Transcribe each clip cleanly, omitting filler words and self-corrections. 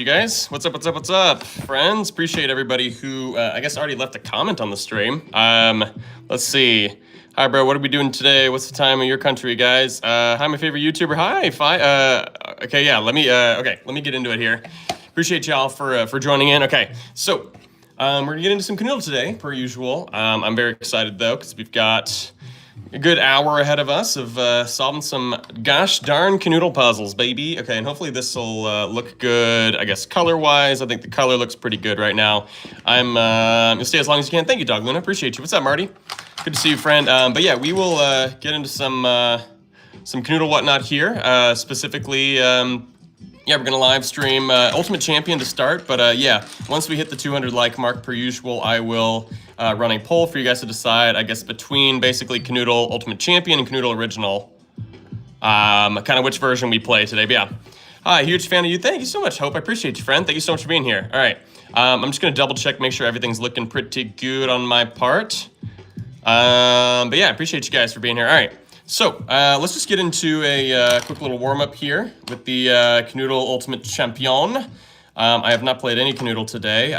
you guys. What's up, what's up, what's up, friends? Appreciate everybody who, I guess, already left a comment on the stream. Let's see. Hi, bro, what are we doing today? What's the time in your country, guys? Hi, my favorite YouTuber. Hi, okay, yeah, let me get into it here. Appreciate y'all for joining in. Okay, so, we're gonna get into some Kanoodle today, per usual. I'm very excited, though, because we've got a good hour ahead of us of solving some gosh darn Kanoodle puzzles, baby. Okay, and hopefully this will look good, I guess, color-wise. I think the color looks pretty good right now. I'm gonna stay as long as you can. Thank you, Dog Luna. Appreciate you. What's up, Marty? Good to see you, friend. But yeah, we will get into some Kanoodle whatnot here. Specifically, yeah, we're gonna live stream Ultimate Champion to start, but yeah, once we hit the 200 like mark per usual, I will run a poll for you guys to decide, I guess, between basically Kanoodle Ultimate Champion and Kanoodle Original, kind of which version we play today. But yeah, hi, huge fan of you. Thank you so much, Hope. I appreciate you, friend. Thank you so much for being here. All right, I'm just gonna double check, make sure everything's looking pretty good on my part. But yeah, I appreciate you guys for being here. All right. So, let's just get into a quick little warm-up here with the Kanoodle Ultimate Champion. I have not played any Kanoodle today.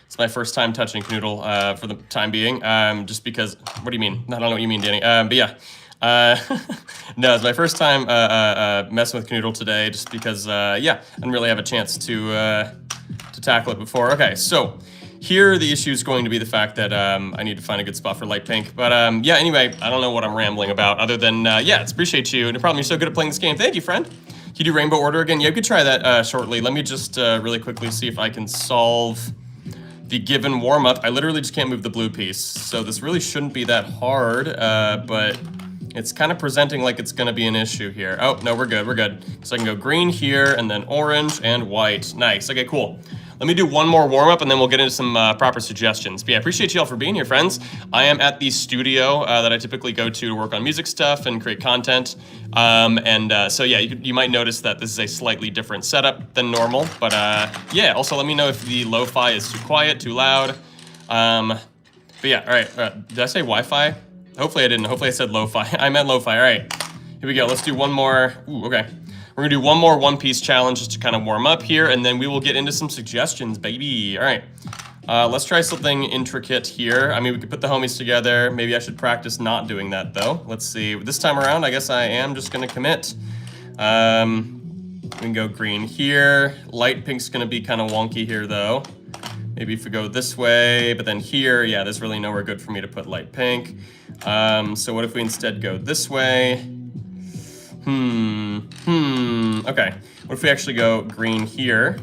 It's my first time touching Kanoodle for the time being, just because... What do you mean? I don't know what you mean, Danny. But yeah. No, it's my first time messing with Kanoodle today, just because, yeah, I didn't really have a chance to tackle it before. Okay, so... Here, the issue is going to be the fact that I need to find a good spot for light pink. But yeah, anyway, I don't know what I'm rambling about other than, yeah, it's appreciate you. No problem, you're so good at playing this game. Thank you, friend. Can you do Rainbow Order again? Yeah, we could try that shortly. Let me just really quickly see if I can solve the given warm-up. I literally just can't move the blue piece. So this really shouldn't be that hard, but it's kind of presenting like it's going to be an issue here. Oh, no, we're good, we're good. So I can go green here and then orange and white. Nice, okay, cool. Let me do one more warm-up and then we'll get into some proper suggestions. But yeah, I appreciate you all for being here, friends. I am at the studio that I typically go to work on music stuff and create content. So yeah, you might notice that this is a slightly different setup than normal. But yeah, also let me know if the lo-fi is too quiet, too loud. But yeah, all right. Did I say Wi-Fi? Hopefully I didn't. Hopefully I said lo-fi. I meant lo-fi. All right, here we go. Let's do one more. Ooh, okay. We're gonna do one more one-piece challenge just to kind of warm up here, and then we will get into some suggestions, baby. All right, let's try something intricate here. I mean, we could put the homies together. Maybe I should practice not doing that, though. Let's see. This time around, I guess I am just gonna commit. We can go green here. Light pink's gonna be kind of wonky here, though. Maybe if we go this way, but then here, yeah, there's really nowhere good for me to put light pink. So what if we instead go this way? Okay. What if we actually go green here?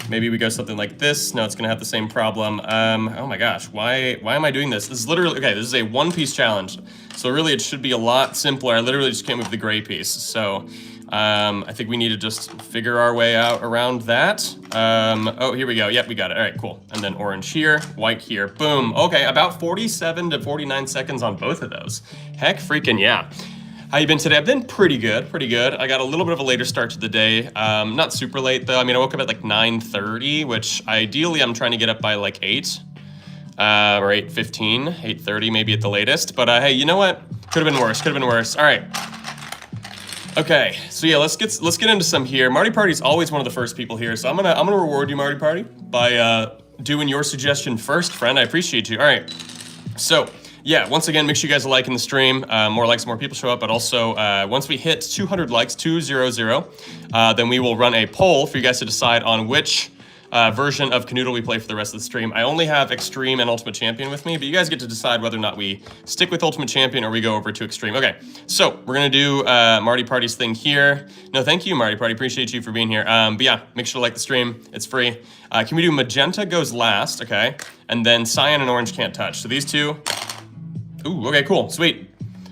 Maybe we go something like this. No, it's gonna have the same problem. Oh my gosh, why am I doing this? This is literally, okay, this is a one-piece challenge. So really it should be a lot simpler. I literally just can't move the gray piece. So I think we need to just figure our way out around that. Oh, here we go. Yep, we got it. All right, cool. And then orange here, white here, boom. Okay, about 47 to 49 seconds on both of those. Heck freaking yeah. How you been today? I've been pretty good, pretty good. I got a little bit of a later start to the day. Not super late though. I mean, I woke up at like 9:30, which ideally I'm trying to get up by like 8 or 8:15, 8:30 maybe at the latest. But hey, you know what? Could have been worse, could have been worse. All right. Okay, so yeah, let's get into some here. Marty Party's always one of the first people here, so I'm gonna reward you, Marty Party, by doing your suggestion first, friend. I appreciate you. All right, so. Yeah, once again, make sure you guys are liking the stream. More likes, more people show up. But also, once we hit 200 likes, 200, then we will run a poll for you guys to decide on which version of Kanoodle we play for the rest of the stream. I only have Extreme and Ultimate Champion with me, but you guys get to decide whether or not we stick with Ultimate Champion or we go over to Extreme. Okay, so we're going to do Marty Party's thing here. No, thank you, Marty Party. Appreciate you for being here. But yeah, make sure to like the stream. It's free. Can we do Magenta goes last, okay? And then Cyan and Orange can't touch. So these two... Ooh, okay, cool, sweet.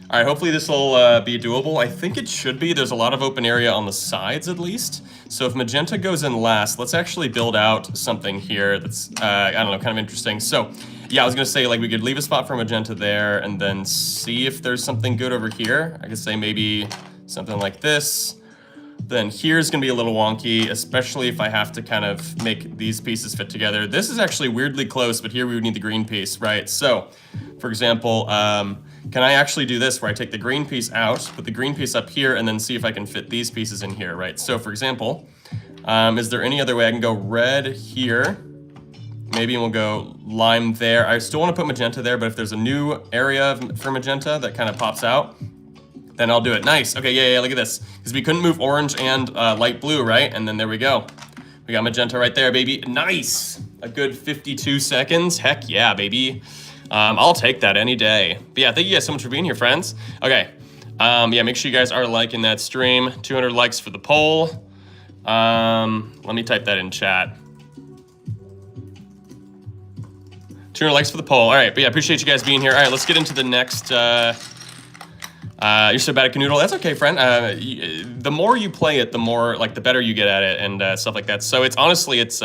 All right, hopefully this will be doable. I think it should be. There's a lot of open area on the sides, at least. So if Magenta goes in last, let's actually build out something here that's, I don't know, kind of interesting. So, yeah, I was gonna say, like, we could leave a spot for Magenta there and then see if there's something good over here. I could say maybe something like this. Then here's gonna be a little wonky, especially if I have to kind of make these pieces fit together. This is actually weirdly close, but here we would need the green piece, right? So, for example, can I actually do this where I take the green piece out, put the green piece up here, and then see if I can fit these pieces in here, right? So, for example, Is there any other way? I can go red here. Maybe we'll go lime there. I still want to put magenta there, but if there's a new area for magenta that kind of pops out, then I'll do it. Nice. Okay, yeah, look at this. Because we couldn't move orange and light blue, right? And then there we go. We got magenta right there, baby. Nice. A good 52 seconds. Heck yeah, baby. I'll take that any day. But yeah, thank you guys so much for being here, friends. Okay. Yeah, make sure you guys are liking that stream. 200 likes for the poll. Let me type that in chat. 200 likes for the poll. All right, but yeah, appreciate you guys being here. All right, let's get into the next. You're so bad at Kanoodle. That's okay, friend. The more you play it, the more like the better you get at it and stuff like that. So it's honestly, it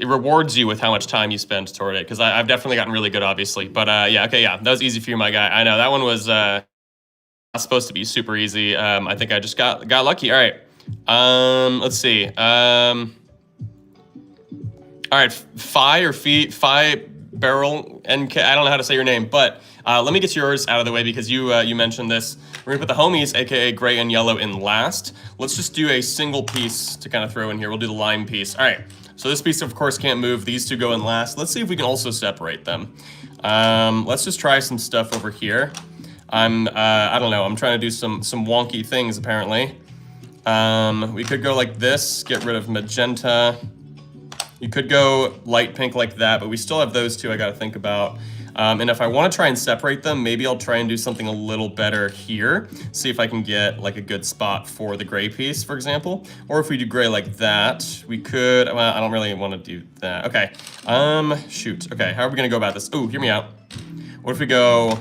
rewards you with how much time you spend toward it. Because I've definitely gotten really good, obviously. But yeah, okay, yeah, that was easy for you, my guy. I know that one was not supposed to be super easy. I think I just got lucky. All right, let's see. All right, Phi Barrel NK. I don't know how to say your name, but let me get yours out of the way because you mentioned this. We're gonna put the homies, aka gray and yellow, in last. Let's just do a single piece to kind of throw in here. We'll do the lime piece. All right. So this piece, of course, can't move. These two go in last. Let's see if we can also separate them. Let's just try some stuff over here. I don't know. I'm trying to do some wonky things apparently. We could go like this. Get rid of magenta. You could go light pink like that, but we still have those two I gotta think about. And if I wanna try and separate them, maybe I'll try and do something a little better here. See if I can get like a good spot for the gray piece, for example. Or if we do gray like that, we could, well, I don't really wanna do that. Okay, shoot. Okay, how are we gonna go about this? Ooh, hear me out. What if we go,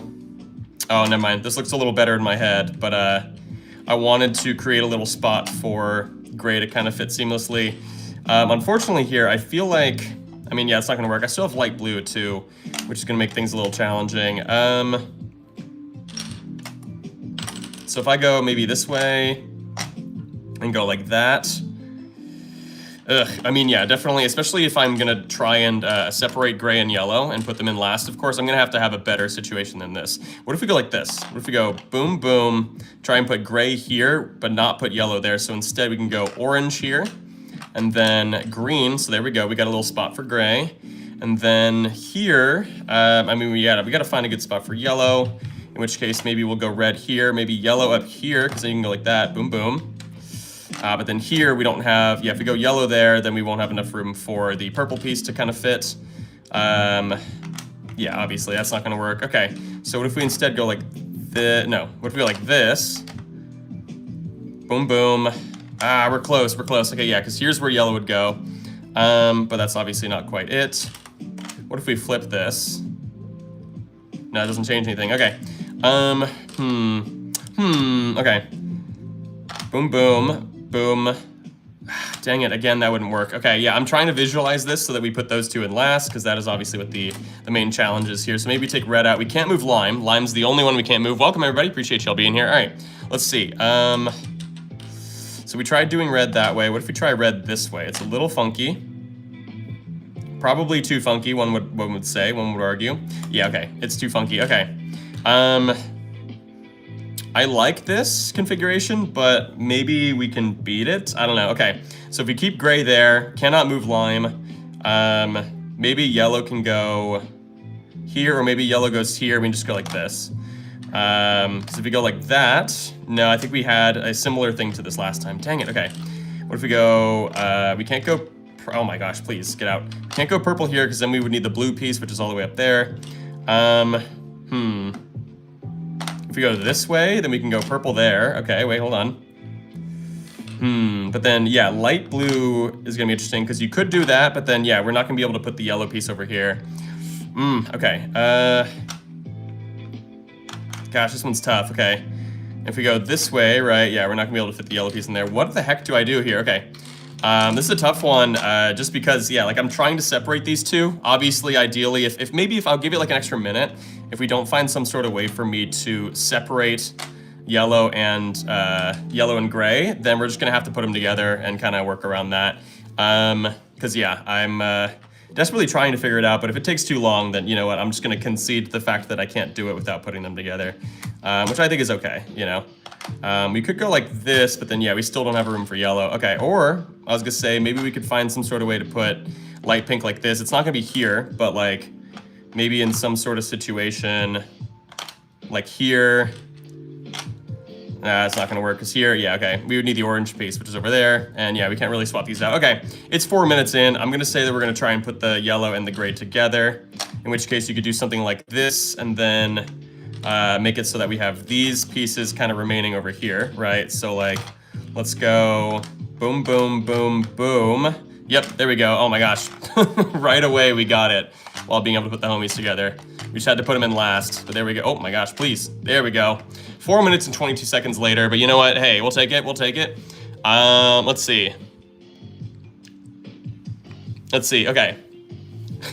oh, never mind. This looks a little better in my head, but I wanted to create a little spot for gray to kind of fit seamlessly. Unfortunately here, I feel like, I mean, yeah, it's not gonna work. I still have light blue too, which is gonna make things a little challenging. So if I go maybe this way and go like that, I mean, yeah, definitely, especially if I'm gonna try and separate gray and yellow and put them in last, of course, I'm gonna have a better situation than this. What if we go like this? What if we go boom, boom, try and put gray here, but not put yellow there. So instead we can go orange here. And then green, so there we go. We got a little spot for gray. And then here, I mean, we gotta find a good spot for yellow, in which case maybe we'll go red here, maybe yellow up here, because then you can go like that, boom, boom. But then here we don't have, yeah, if we go yellow there, then we won't have enough room for the purple piece to kind of fit. Yeah, obviously that's not gonna work. Okay, so what if we instead go like this? No, what if we go like this? Boom, boom. We're close. Okay, yeah, because here's where yellow would go. But that's obviously not quite it. What if we flip this? No, it doesn't change anything. Okay. Okay. Boom, boom, boom. Dang it, again, that wouldn't work. Okay, yeah, I'm trying to visualize this so that we put those two in last, because that is obviously what the main challenge is here. So maybe take red out. We can't move lime. Lime's the only one we can't move. Welcome, everybody. Appreciate y'all being here. All right, let's see. So we tried doing red that way. What if we try red this way? It's a little funky. Probably too funky, one would say, one would argue. Yeah, okay, it's too funky, okay. I like this configuration, but maybe we can beat it. I don't know, okay. So if we keep gray there, cannot move lime. Maybe yellow can go here, or maybe yellow goes here, we can just go like this. So if we go like that, no, I think we had a similar thing to this last time. Dang it, okay. What if we go, we can't go, oh my gosh, please, get out. We can't go purple here, because then we would need the blue piece, which is all the way up there. If we go this way, then we can go purple there. Okay, wait, hold on. But then, yeah, light blue is gonna be interesting, because you could do that, but then, yeah, we're not gonna be able to put the yellow piece over here. Okay, gosh, this one's tough, okay. If we go this way, right, yeah, we're not gonna be able to fit the yellow piece in there. What the heck do I do here? Okay, this is a tough one, just because, yeah, like I'm trying to separate these two. Obviously, ideally, if maybe if I'll give it like an extra minute, if we don't find some sort of way for me to separate yellow and gray, then we're just gonna have to put them together and kind of work around that. Because yeah, desperately trying to figure it out, but if it takes too long, then you know what, I'm just gonna concede to the fact that I can't do it without putting them together, which I think is okay, you know. We could go like this, but then yeah, we still don't have room for yellow. Okay, or I was gonna say maybe we could find some sort of way to put light pink like this. It's not gonna be here, but like maybe in some sort of situation like here. It's not gonna work, because here, yeah, okay. We would need the orange piece, which is over there, and yeah, we can't really swap these out. Okay, it's 4 minutes in. I'm gonna say that we're gonna try and put the yellow and the gray together, in which case you could do something like this, and then make it so that we have these pieces kind of remaining over here, right? So like, let's go boom, boom, boom, boom. Yep, there we go. Oh my gosh. Right away we got it while being able to put the homies together. We just had to put them in last, but there we go. Oh my gosh, please. There we go. 4 minutes and 22 seconds later, but you know what? Hey, we'll take it, we'll take it. Let's see. Let's see, okay.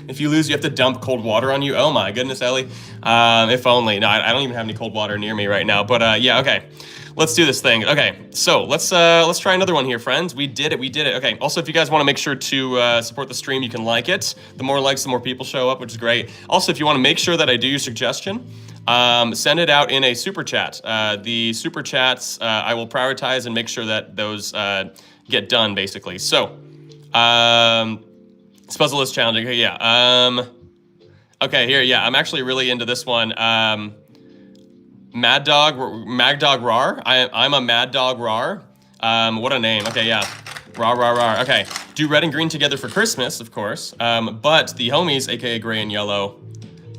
If you lose, you have to dump cold water on you. Oh my goodness, Ellie. If only. No, I don't even have any cold water near me right now, but yeah, okay. Let's do this thing. Okay, so let's try another one here, friends. We did it, we did it. Okay, also if you guys wanna make sure to support the stream, you can like it. The more likes, the more people show up, which is great. Also, if you wanna make sure that I do your suggestion, send it out in a super chat. The super chats, I will prioritize and make sure that those get done, basically. So, this puzzle is challenging. Okay, yeah. Okay, here, yeah, I'm actually really into this one. Mad Dog Rar. I'm a Mad Dog Rar. What a name. Okay, yeah. Rar, rar, rar. Okay. Do red and green together for Christmas, of course. But the homies, aka gray and yellow,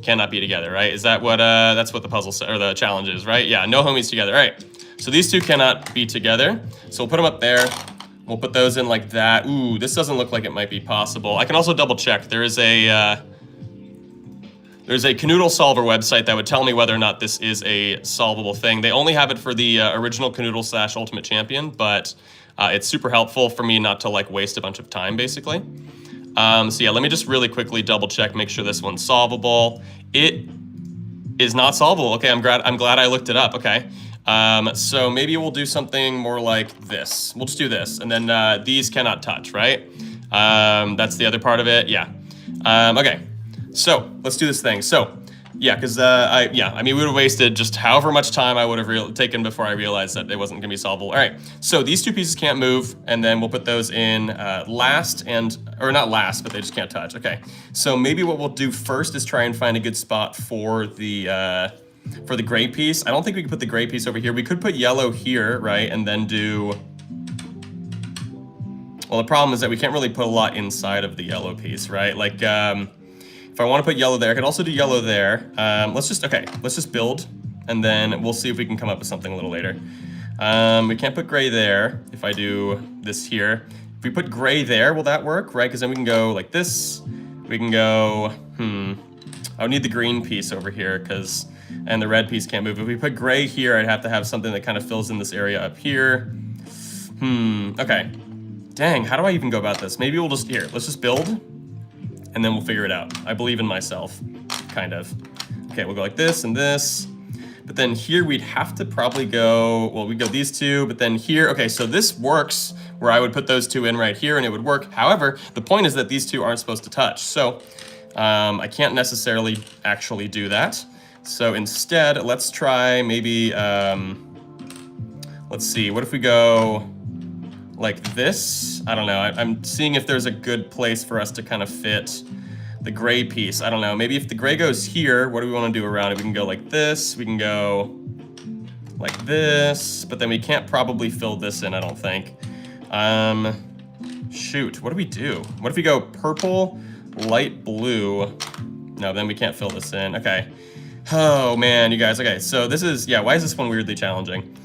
cannot be together, right? Is that what, that's what the puzzle, or the challenge is, right? Yeah, no homies together. All right. So these two cannot be together. So we'll put them up there. We'll put those in like that. Ooh, this doesn't look like it might be possible. I can also double check. There's a Kanoodle solver website that would tell me whether or not this is a solvable thing. They only have it for the original Kanoodle / Ultimate Champion, but it's super helpful for me not to like waste a bunch of time, basically. So yeah, let me just really quickly double check, make sure this one's solvable. It is not solvable. Okay, I'm glad I looked it up. Okay. So maybe we'll do something more like this. We'll just do this, and then these cannot touch, right? That's the other part of it. Yeah. Okay. So let's do this thing. So yeah, because I mean, we would have wasted just however much time I would have taken before I realized that it wasn't gonna be solvable. All right, so these two pieces can't move, and then we'll put those in last, or not last, but they just can't touch. Okay, so maybe what we'll do first is try and find a good spot for the gray piece. I don't think we can put the gray piece over here. We could put yellow here, right, and then do. Well, the problem is that we can't really put a lot inside of the yellow piece, right? Like, if I want to put yellow there, I could also do yellow there. Let's just build, and then we'll see if we can come up with something a little later. We can't put gray there if I do this here. If we put gray there, will that work, right? Because then we can go like this. We can go, I would need the green piece over here, and the red piece can't move. If we put gray here, I'd have to have something that kind of fills in this area up here. Okay. Dang, how do I even go about this? Maybe we'll just, let's just build, and then we'll figure it out. I believe in myself, kind of. Okay, we'll go like this and this. But then here we'd have to probably go, well, we'd go these two, but then here, okay, so this works where I would put those two in right here and it would work. However, the point is that these two aren't supposed to touch. So I can't necessarily actually do that. So instead, let's try maybe, let's see, what if we go like this? I don't know, I'm seeing if there's a good place for us to kind of fit the gray piece. I don't know, maybe if the gray goes here, what do we want to do around it? We can go like this, we can go like this, but then we can't probably fill this in, I don't think. Shoot, what do we do? What if we go purple, light blue? No, then we can't fill this in, okay. Oh man, you guys, okay, so this is, yeah, why is this one weirdly challenging?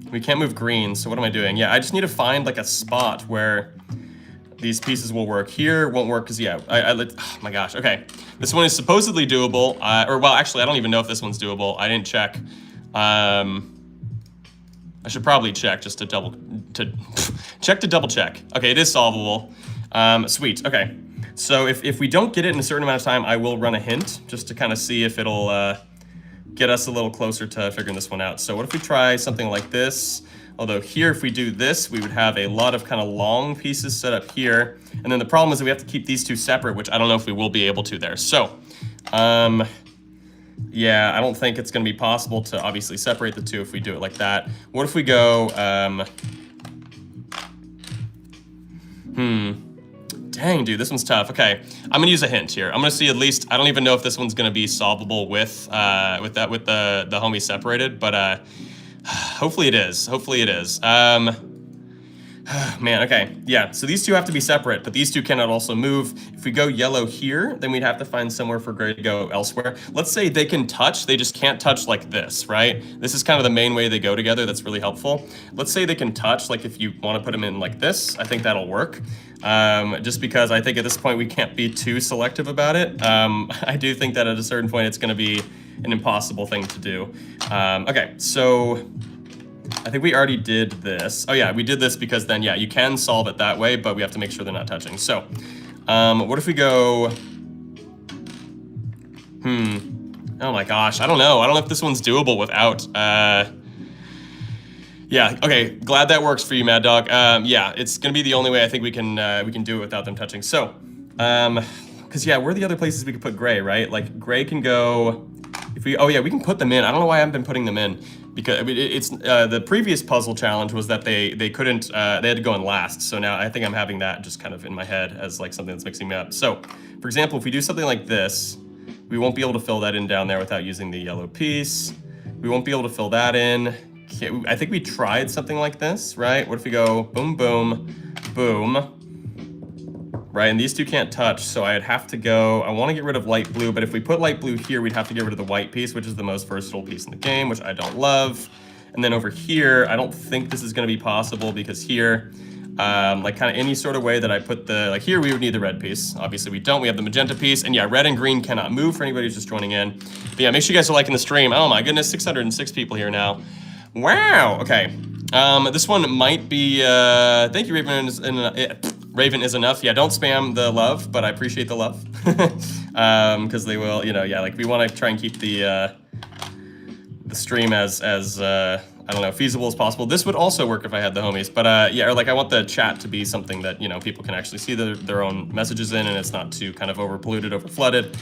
We can't move green, so what am I doing? Yeah, I just need to find like a spot where these pieces will work. Here won't work because, yeah, oh my gosh, okay. This one is supposedly doable, or well, actually, I don't even know if this one's doable. I didn't check. I should probably check just to double check. Okay, it is solvable. Sweet, okay. So if we don't get it in a certain amount of time, I will run a hint just to kind of see if it'll get us a little closer to figuring this one out. So what if we try something like this? Although here, if we do this, we would have a lot of kind of long pieces set up here. And then the problem is that we have to keep these two separate, which I don't know if we will be able to there. So, yeah, I don't think it's going to be possible to obviously separate the two if we do it like that. What if we go, dang, dude, this one's tough. Okay, I'm going to use a hint here. I'm going to see at least, I don't even know if this one's going to be solvable with the homie separated, but hopefully it is. Hopefully it is. Man, okay, yeah, so these two have to be separate, but these two cannot also move. If we go yellow here, then we'd have to find somewhere for gray to go elsewhere. Let's say they can touch, they just can't touch like this, right? This is kind of the main way they go together. That's really helpful. Let's say they can touch, like if you want to put them in like this, I think that'll work. Just because I think at this point we can't be too selective about it. I do think that at a certain point it's going to be an impossible thing to do. Okay, so I think we already did this. Oh yeah, we did this because then, yeah, you can solve it that way, but we have to make sure they're not touching. So, what if we go, oh my gosh, I don't know. I don't know if this one's doable without, yeah, okay, glad that works for you, Mad Dog. Yeah, it's gonna be the only way I think we can do it without them touching. So, because yeah, where are the other places we could put gray, right? Like gray can go, if we, oh yeah, we can put them in. I don't know why I haven't been putting them in. Because I mean, it's the previous puzzle challenge was that they couldn't, they had to go in last. So now I think I'm having that just kind of in my head as like something that's mixing me up. So for example, if we do something like this, we won't be able to fill that in down there without using the yellow piece. We won't be able to fill that in. I think we tried something like this, right? What if we go boom, boom, boom, right? And these two can't touch, so I'd have to go, I want to get rid of light blue, but if we put light blue here, we'd have to get rid of the white piece, which is the most versatile piece in the game, which I don't love. And then over here, I don't think this is going to be possible because here, like kind of any sort of way that I put the, like here we would need the red piece. Obviously we don't, we have the magenta piece, and yeah, red and green cannot move for anybody who's just joining in. But yeah, make sure you guys are liking the stream. Oh my goodness, 606 people here now. Wow, okay. This one might be, thank you, Raven, Raven is enough. Yeah, don't spam the love, but I appreciate the love. Because they will, you know, yeah, like we want to try and keep the stream as I don't know, feasible as possible. This would also work if I had the homies, but yeah, or like I want the chat to be something that, you know, people can actually see their own messages in, and it's not too kind of over polluted, over flooded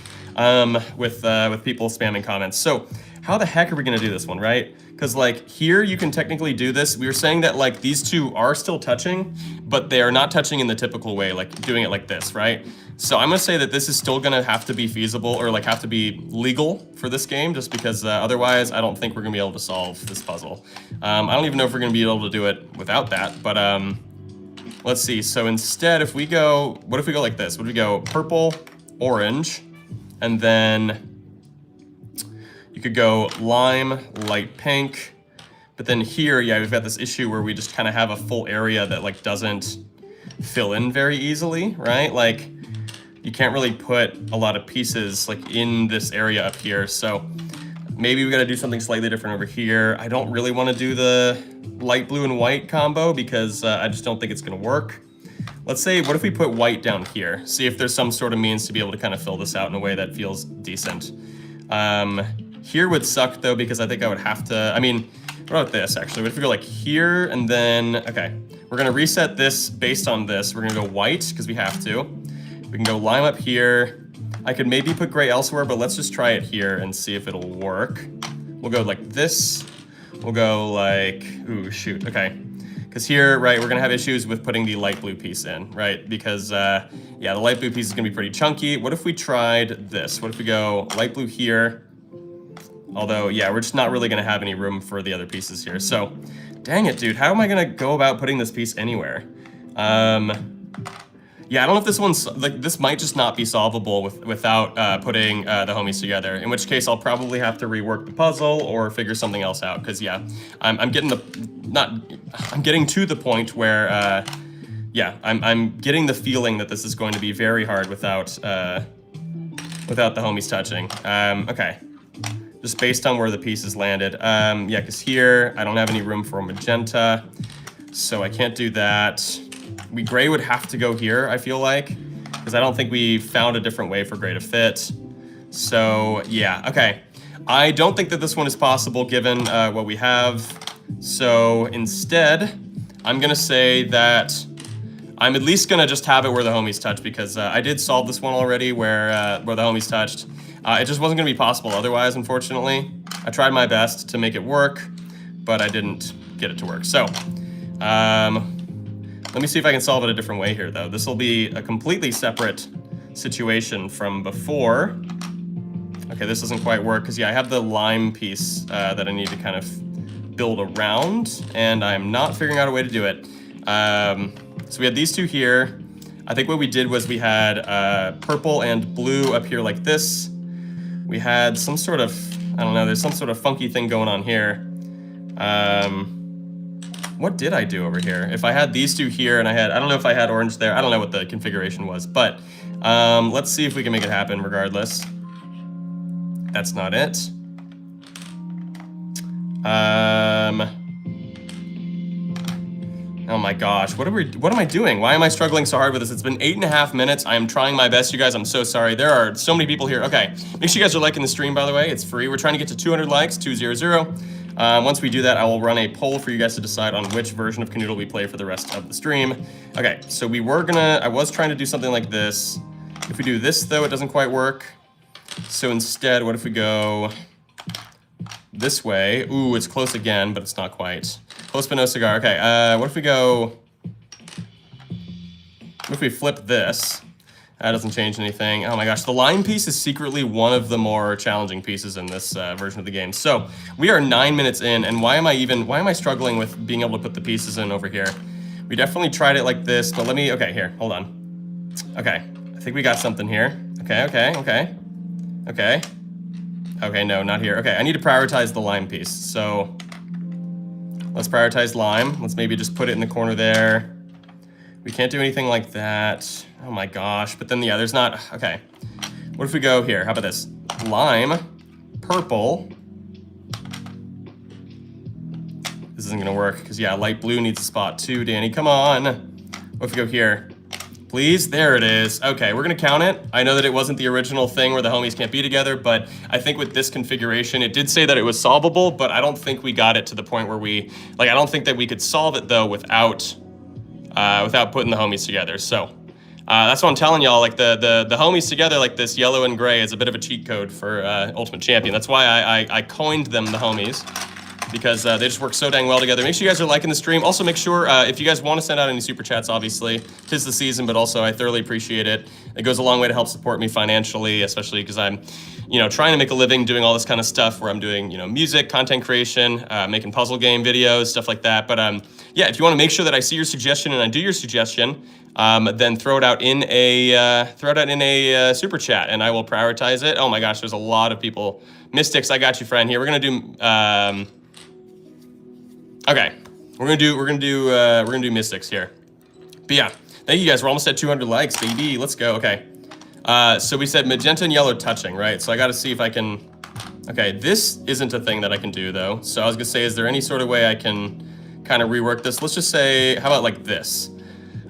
with people spamming comments. So how the heck are we gonna do this one, right? Because like here you can technically do this. We were saying that like these two are still touching, but they are not touching in the typical way, like doing it like this, right? So I'm gonna say that this is still gonna have to be feasible, or like have to be legal for this game, just because otherwise I don't think we're gonna be able to solve this puzzle. I don't even know if we're gonna be able to do it without that, but let's see. So instead, if we go, what if we go like this? What if we go purple, orange, and then you could go lime, light pink, but then here, yeah, we've got this issue where we just kind of have a full area that like doesn't fill in very easily, right? Like you can't really put a lot of pieces like in this area up here. So maybe we got to do something slightly different over here. I don't really want to do the light blue and white combo because I just don't think it's going to work. Let's say, what if we put white down here? See if there's some sort of means to be able to kind of fill this out in a way that feels decent. Here would suck though, because I think I would have to, I mean, what about this actually? What if we go like here and then, okay, we're gonna reset this based on this. We're gonna go white because we have to. We can go lime up here. I could maybe put gray elsewhere, but let's just try it here and see if it'll work. We'll go like this. We'll go like, ooh, shoot, okay. Because here, right, we're gonna have issues with putting the light blue piece in, right? Because, yeah, the light blue piece is gonna be pretty chunky. What if we tried this? What if we go light blue here? Although, yeah, we're just not really gonna have any room for the other pieces here. So, dang it, dude, how am I gonna go about putting this piece anywhere? Yeah, I don't know if this one's, like, this might just not be solvable without putting the homies together, in which case I'll probably have to rework the puzzle or figure something else out, because, yeah, I'm getting to the point where, yeah, I'm getting the feeling that this is going to be very hard without the homies touching. Okay. Just based on where the pieces landed. Yeah, because here, I don't have any room for a magenta, so I can't do that. Gray would have to go here, I feel like, because I don't think we found a different way for gray to fit. So, yeah, okay. I don't think that this one is possible given what we have. So, instead, I'm gonna say that I'm at least gonna just have it where the homies touch because I did solve this one already where the homies touched. It just wasn't gonna be possible otherwise, unfortunately. I tried my best to make it work, but I didn't get it to work. So, let me see if I can solve it a different way here, though. This will be a completely separate situation from before. Okay, this doesn't quite work because, yeah, I have the lime piece that I need to kind of build around, and I'm not figuring out a way to do it. So we had these two here. I think what we did was we had purple and blue up here like this. We had some sort of, I don't know, there's some sort of funky thing going on here. What did I do over here? If I had these two here and I don't know if I had orange there. I don't know what the configuration was, but let's see if we can make it happen regardless. That's not it. Oh my gosh, what am I doing? Why am I struggling so hard with this? It's been 8.5 minutes. I am trying my best, you guys. I'm so sorry. There are so many people here. Okay, make sure you guys are liking the stream, by the way. It's free. We're trying to get to 200 likes, 200. Once we do that, I will run a poll for you guys to decide on which version of Kanoodle we play for the rest of the stream. Okay, so I was trying to do something like this. If we do this, though, it doesn't quite work. So instead, what if we go this way? Ooh, it's close again, but it's not quite. Close but no cigar. Okay, what if we flip this? That doesn't change anything. Oh my gosh, the line piece is secretly one of the more challenging pieces in this version of the game. So we are 9 minutes in, and why am I struggling with being able to put the pieces in over here? We definitely tried it like this, but okay, here, hold on. Okay, I think we got something here. Okay, no, not here. Okay, I need to prioritize the lime piece. So let's prioritize lime. Let's maybe just put it in the corner there. We can't do anything like that. Oh my gosh, but then, yeah, there's not, okay. What if we go here? How about this? Lime, purple. This isn't gonna work, because, yeah, light blue needs a spot too, Danny, come on. What if we go here? Please, there it is. Okay, we're gonna count it. I know that it wasn't the original thing where the homies can't be together, but I think with this configuration, it did say that it was solvable, but I don't think we got it to the point where I don't think that we could solve it, though, without putting the homies together. So that's what I'm telling y'all, like the homies together like this, yellow and gray, is a bit of a cheat code for Ultimate Champion. That's why I coined them the homies, because they just work so dang well together. Make sure you guys are liking the stream. Also, make sure if you guys want to send out any super chats, obviously, 'tis the season, but also I thoroughly appreciate it. It goes a long way to help support me financially, especially because I'm, trying to make a living doing all this kind of stuff where I'm doing, music, content creation, making puzzle game videos, stuff like that. But yeah, if you want to make sure that I see your suggestion and I do your suggestion, then throw it out in a super chat, and I will prioritize it. Oh my gosh, there's a lot of people. Mystics, I got you, friend. Here we're gonna do. Okay, we're gonna do Mystics here. But yeah, thank you guys. We're almost at 200 likes, baby. Let's go. Okay. So we said magenta and yellow touching, right? So I got to see if I can. Okay, this isn't a thing that I can do though. So I was gonna say, is there any sort of way I can kind of rework this? Let's just say, how about like this?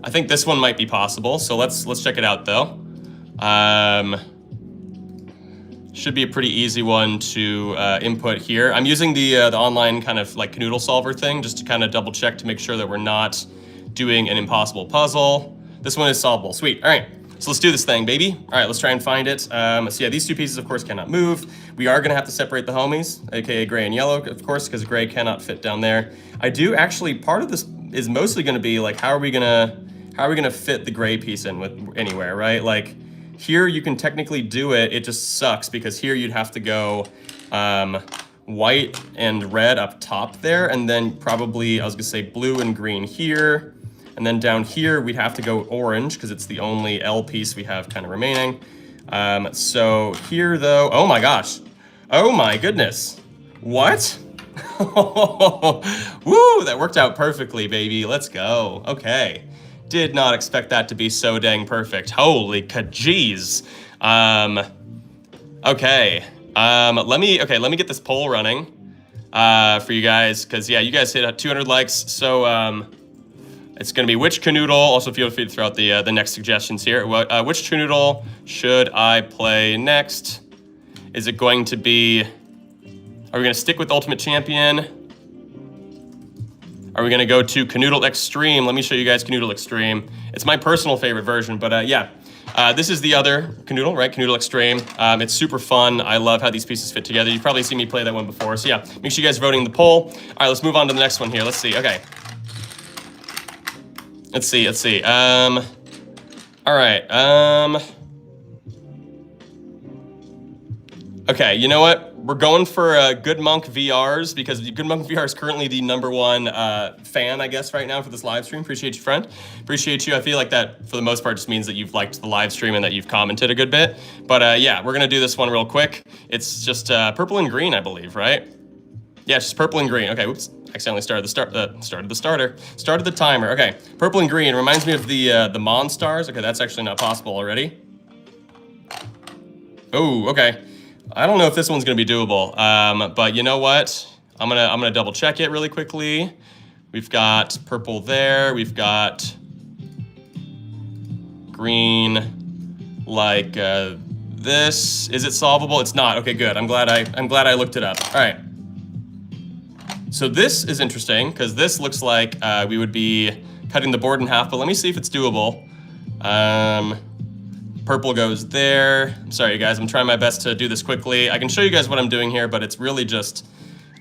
I think this one might be possible. So let's check it out though. Should be a pretty easy one to input here. I'm using the online kind of like Kanoodle solver thing just to kind of double check to make sure that we're not doing an impossible puzzle. This one is solvable. Sweet. All right. So let's do this thing, baby. All right, let's try and find it. So yeah, these two pieces, of course, cannot move. We are gonna have to separate the homies, aka gray and yellow, of course, because gray cannot fit down there. I do actually, part of this is mostly gonna be like, how are we gonna fit the gray piece in with anywhere, right? Like here you can technically do it, it just sucks because here you'd have to go white and red up top there, and then probably, I was gonna say blue and green here. And then down here, we'd have to go orange because it's the only L piece we have kind of remaining. So here though, oh my gosh. Oh my goodness. What? Woo, that worked out perfectly, baby. Let's go. Okay. Did not expect that to be so dang perfect. Holy kajeez. Okay. Let me get this poll running for you guys, because yeah, you guys hit 200 likes. So it's going to be which Kanoodle. Also, feel free to throw out the next suggestions here. Which Kanoodle should I play next? Is it going to be? Are we going to stick with Ultimate Champion? Are we gonna go to Canoodle Extreme? Let me show you guys Canoodle Extreme. It's my personal favorite version, but yeah. This is the other Kanoodle, right? Canoodle Extreme. It's super fun. I love how these pieces fit together. You've probably seen me play that one before. So yeah, make sure you guys are voting in the poll. All right, let's move on to the next one here. Let's see, okay. Let's see. All right, okay, you know what? We're going for Good Monk VRs because Good Monk VR is currently the #1 fan, I guess, right now for this live stream. Appreciate you, friend. Appreciate you. I feel like that, for the most part, just means that you've liked the live stream and that you've commented a good bit. But yeah, we're going to do this one real quick. It's just purple and green, I believe, right? Yeah, it's just purple and green. Okay, oops. Accidentally started the timer. Okay, purple and green reminds me of the Monstars. Okay, that's actually not possible already. Oh, okay. I don't know if this one's gonna be doable, but you know what? I'm gonna double check it really quickly. We've got purple there. We've got green, like this. Is it solvable? It's not. Okay, good. I'm glad I looked it up. All right. So this is interesting because this looks like we would be cutting the board in half. But let me see if it's doable. Purple goes there. I'm sorry, you guys. I'm trying my best to do this quickly. I can show you guys what I'm doing here, but it's really just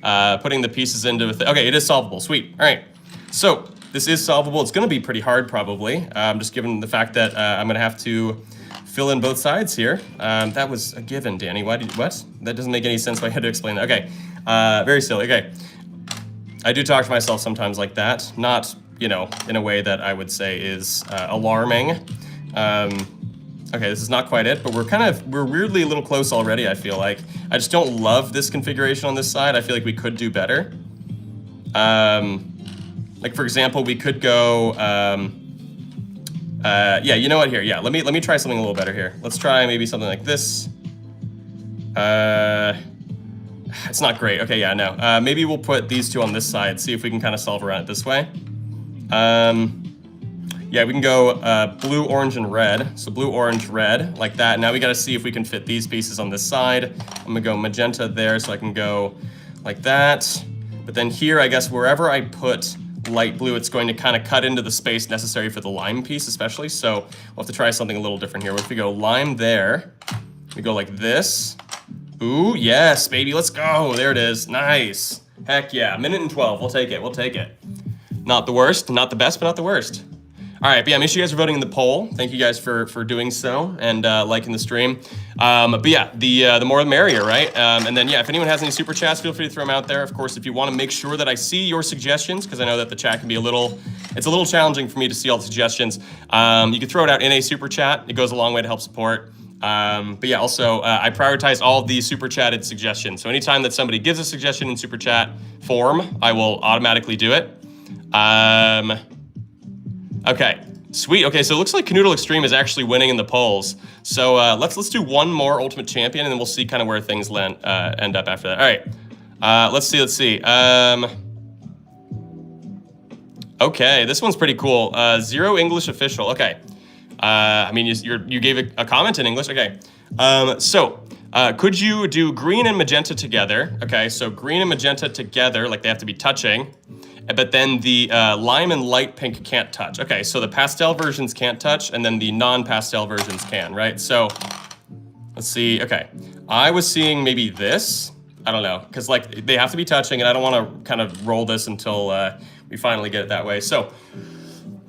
putting the pieces into a thing. Okay, it is solvable. Sweet. All right. So this is solvable. It's going to be pretty hard, probably. Just given the fact that I'm going to have to fill in both sides here. That was a given, Danny. What? That doesn't make any sense. I had to explain that. Okay. Very silly. Okay. I do talk to myself sometimes like that. Not, you know, in a way that I would say is alarming. Okay, this is not quite it, but we're weirdly a little close already, I feel like. I just don't love this configuration on this side. I feel like we could do better. Like for example, we could go, yeah, you know what here? Yeah, let me try something a little better here. Let's try maybe something like this. It's not great. Okay, yeah, no. Maybe we'll put these two on this side, see if we can kind of solve around it this way. Yeah, we can go blue, orange, and red. So blue, orange, red, like that. Now we got to see if we can fit these pieces on this side. I'm going to go magenta there, so I can go like that. But then here, I guess, wherever I put light blue, it's going to kind of cut into the space necessary for the lime piece, especially. So we'll have to try something a little different here. What if we go lime there? We go like this. Ooh, yes, baby, let's go. There it is. Nice. Heck yeah, 1:12. We'll take it. We'll take it. Not the worst, not the best, but not the worst. All right, but yeah, make sure you guys are voting in the poll. Thank you guys for doing so and liking the stream. But yeah, the more the merrier, right? And then yeah, if anyone has any super chats, feel free to throw them out there. Of course, if you want to make sure that I see your suggestions, because I know that the chat can be it's a little challenging for me to see all the suggestions. You can throw it out in a super chat. It goes a long way to help support. But yeah, also I prioritize all the super chatted suggestions. So anytime that somebody gives a suggestion in super chat form, I will automatically do it. Okay, sweet. Okay, so it looks like Canoodle Extreme is actually winning in the polls. So let's do one more Ultimate Champion, and then we'll see kind of where things end up after that. All right, let's see. Okay, this one's pretty cool. Zero English official. Okay, I mean you gave a comment in English. Okay, could you do green and magenta together? Okay, so green and magenta together, like they have to be touching. But then the lime and light pink can't touch. Okay, so the pastel versions can't touch, and then the non-pastel versions can, right? So let's see. Okay, I was seeing maybe this. I don't know, because like they have to be touching, and I don't want to kind of roll this until we finally get it that way. So,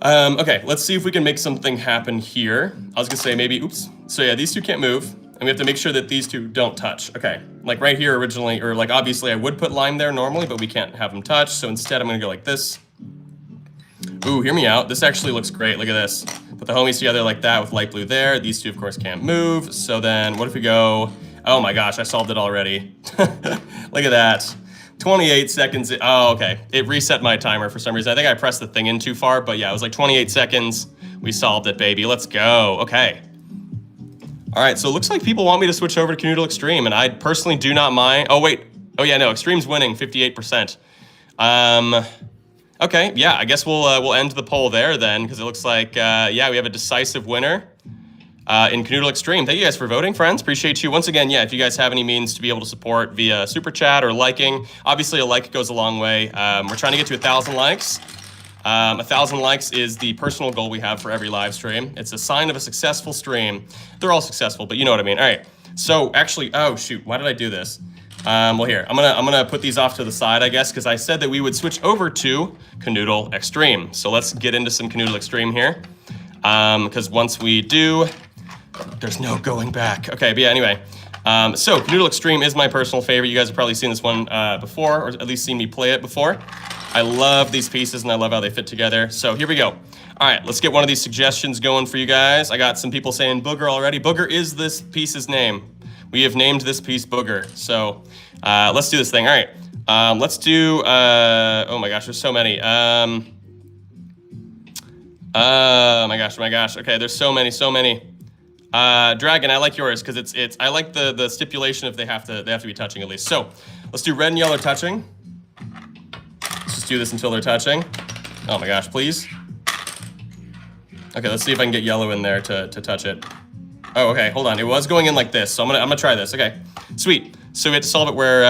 okay, let's see if we can make something happen here. I was gonna say maybe, oops. So yeah, these two can't move. And we have to make sure that these two don't touch. Okay, like right here originally, or like obviously I would put lime there normally, but we can't have them touch. So instead I'm gonna go like this. Ooh, hear me out. This actually looks great. Look at this. Put the homies together like that with light blue there. These two of course can't move. So then what if we go, oh my gosh, I solved it already. Look at that. 28 seconds. Oh, okay. It reset my timer for some reason. I think I pressed the thing in too far, but yeah, it was like 28 seconds. We solved it, baby. Let's go. Okay. All right, so it looks like people want me to switch over to Canoodle Extreme, and I personally do not mind. Oh, wait. Oh, yeah, no, Extreme's winning, 58%. Okay, yeah, I guess we'll end the poll there then, because it looks like, yeah, we have a decisive winner. in Canoodle Extreme. Thank you guys for voting, friends. Appreciate you. Once again, yeah, if you guys have any means to be able to support via Super Chat or liking, obviously a like goes a long way. We're trying to get to 1,000 likes. 1,000 likes is the personal goal we have for every live stream. It's a sign of a successful stream. They're all successful, but you know what I mean. All right. So actually, oh shoot, why did I do this? Well, here, I'm gonna put these off to the side, I guess, because I said that we would switch over to Canoodle Extreme. So let's get into some Canoodle Extreme here. Because once we do, there's no going back. Okay, but yeah, anyway. So Canoodle Extreme is my personal favorite. You guys have probably seen this one before, or at least seen me play it before. I love these pieces and I love how they fit together. So here we go. All right, let's get one of these suggestions going for you guys. I got some people saying Booger already. Booger is this piece's name. We have named this piece Booger. So let's do this thing. All right, let's do, oh my gosh, there's so many. Oh my gosh. Okay, there's so many. Dragon, I like yours because it's I like the stipulation if they have to be touching at least. So let's do red and yellow touching. Let's just do this until they're touching. Oh my gosh, please. Okay, let's see if I can get yellow in there to touch it. Oh, okay, hold on. It was going in like this, so I'm gonna try this. Okay, sweet. So we have to solve it where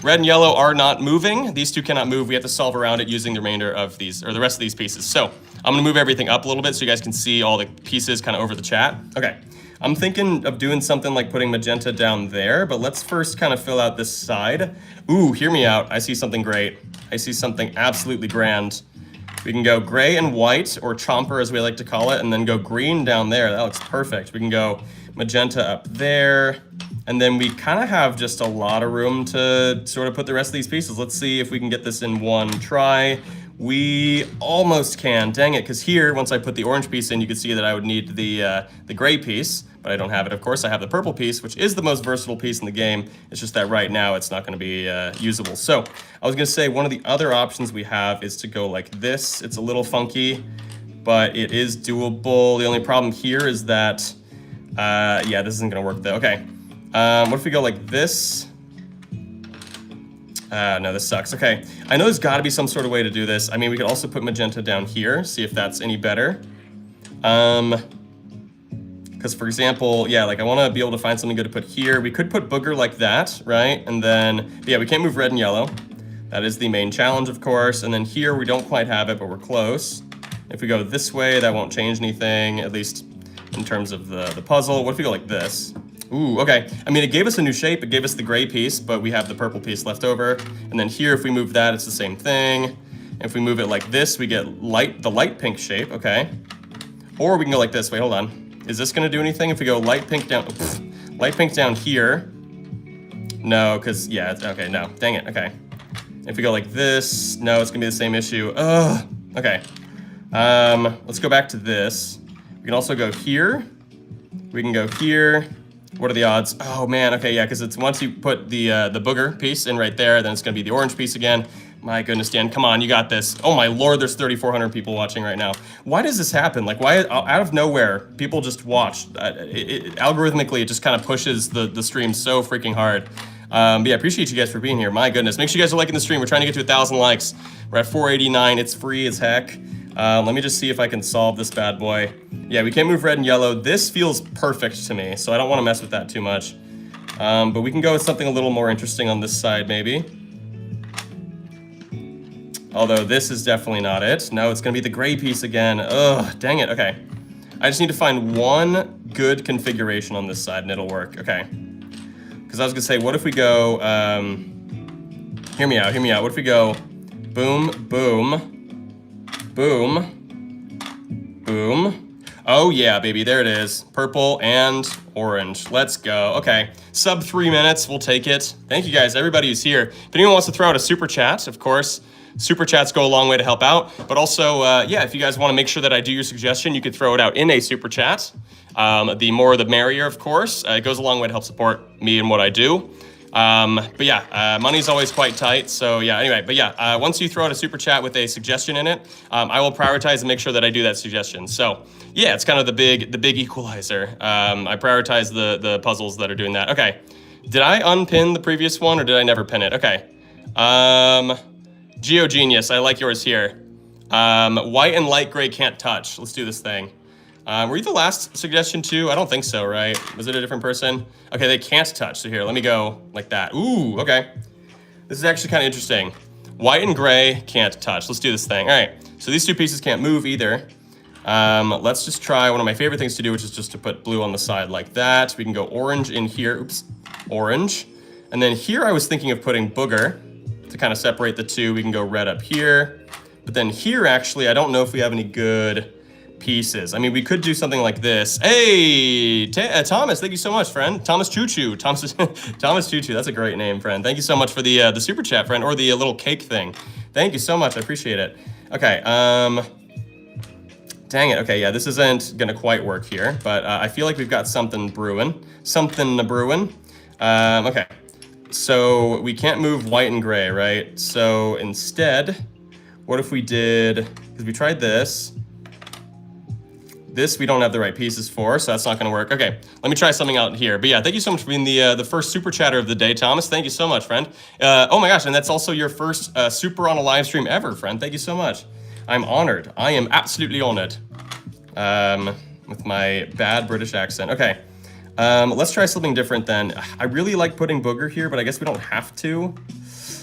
red and yellow are not moving. These two cannot move. We have to solve around it using the remainder of these, or the rest of these pieces. So I'm gonna move everything up a little bit so you guys can see all the pieces kind of over the chat. Okay, I'm thinking of doing something like putting magenta down there, but let's first kind of fill out this side. Ooh, hear me out. I see something great. I see something absolutely grand. We can go gray and white, or chomper as we like to call it, and then go green down there. That looks perfect. We can go magenta up there, and then we kind of have just a lot of room to sort of put the rest of these pieces. Let's see if we can get this in one try. We almost can, dang it, because here, once I put the orange piece in, you can see that I would need the gray piece, but I don't have it, of course. I have the purple piece, which is the most versatile piece in the game. It's just that right now it's not gonna be usable. So I was gonna say one of the other options we have is to go like this. It's a little funky, but it is doable. The only problem here is that, yeah, this isn't gonna work though. Okay, what if we go like this? No, this sucks. Okay, I know there's gotta be some sort of way to do this. I mean, we could also put magenta down here, see if that's any better. Because for example, yeah, like I wanna be able to find something good to put here. We could put Booger like that, right? And then, yeah, we can't move red and yellow. That is the main challenge, of course. And then here, we don't quite have it, but we're close. If we go this way, that won't change anything, at least in terms of the puzzle. What if we go like this? Ooh, okay. I mean, it gave us a new shape. It gave us the gray piece, but we have the purple piece left over. And then here, if we move that, it's the same thing. If we move it like this, we get the light pink shape, okay. Or we can go like this. Wait, hold on. Is this gonna do anything? If we go light pink down here. No, because, yeah, okay, no, dang it, okay. If we go like this, no, it's gonna be the same issue. Ugh, okay. Let's go back to this. We can also go here. We can go here. What are the odds? Oh man, okay, yeah, because it's once you put the Booger piece in right there, then it's gonna be the orange piece again. My goodness, Dan, come on, you got this. Oh my Lord, there's 3,400 people watching right now. Why does this happen? Like, why, out of nowhere, people just watch? Algorithmically, it just kind of pushes the stream so freaking hard. But yeah, appreciate you guys for being here. My goodness, make sure you guys are liking the stream. We're trying to get to 1,000 likes. We're at 489, it's free as heck. Let me just see if I can solve this bad boy. Yeah, we can't move red and yellow. This feels perfect to me, so I don't want to mess with that too much. But we can go with something a little more interesting on this side, maybe. Although this is definitely not it. No, it's gonna be the gray piece again. Ugh, dang it, okay. I just need to find one good configuration on this side and it'll work, okay. Because I was gonna say, what if we go, hear me out. What if we go boom, boom, boom, boom. Oh yeah, baby, there it is. Purple and orange, let's go. Okay, sub 3 minutes, we'll take it. Thank you guys, everybody who's here. If anyone wants to throw out a super chat, of course, super chats go a long way to help out, but also, yeah, if you guys want to make sure that I do your suggestion, you could throw it out in a super chat. The more the merrier, of course. It goes a long way to help support me and what I do. But yeah, money's always quite tight, so yeah, anyway, but yeah, once you throw out a super chat with a suggestion in it, I will prioritize and make sure that I do that suggestion. So yeah, it's kind of the big equalizer. I prioritize the puzzles that are doing that. Okay, did I unpin the previous one or did I never pin it? Okay. GeoGenius, I like yours here. White and light gray can't touch. Let's do this thing. Were you the last suggestion too? I don't think so, right? Was it a different person? Okay, they can't touch. So here, let me go like that. Ooh, okay. This is actually kind of interesting. White and gray can't touch. Let's do this thing. All right, so these two pieces can't move either. Let's just try one of my favorite things to do, which is just to put blue on the side like that. We can go orange in here. Oops, orange. And then here I was thinking of putting booger to kind of separate the two. We can go red up here. But then here, actually, I don't know if we have any good pieces. I mean, we could do something like this. Hey, Thomas, thank you so much, friend. Thomas Choo Choo. Thomas Choo Choo. That's a great name, friend. Thank you so much for the super chat, friend, or the little cake thing. Thank you so much. I appreciate it. Okay. Dang it. Okay, yeah, this isn't gonna quite work here, but I feel like we've got something brewing. Okay. So we can't move white and gray, right? So instead, what if we did? Because we tried this. This we don't have the right pieces for, so that's not gonna work. Okay, let me try something out here. But yeah, thank you so much for being the first super chatter of the day, Thomas. Thank you so much, friend. Oh my gosh, and that's also your first super on a live stream ever, friend. Thank you so much. I'm honored. I am absolutely honored. With my bad British accent. Okay, let's try something different then. I really like putting booger here, but I guess we don't have to.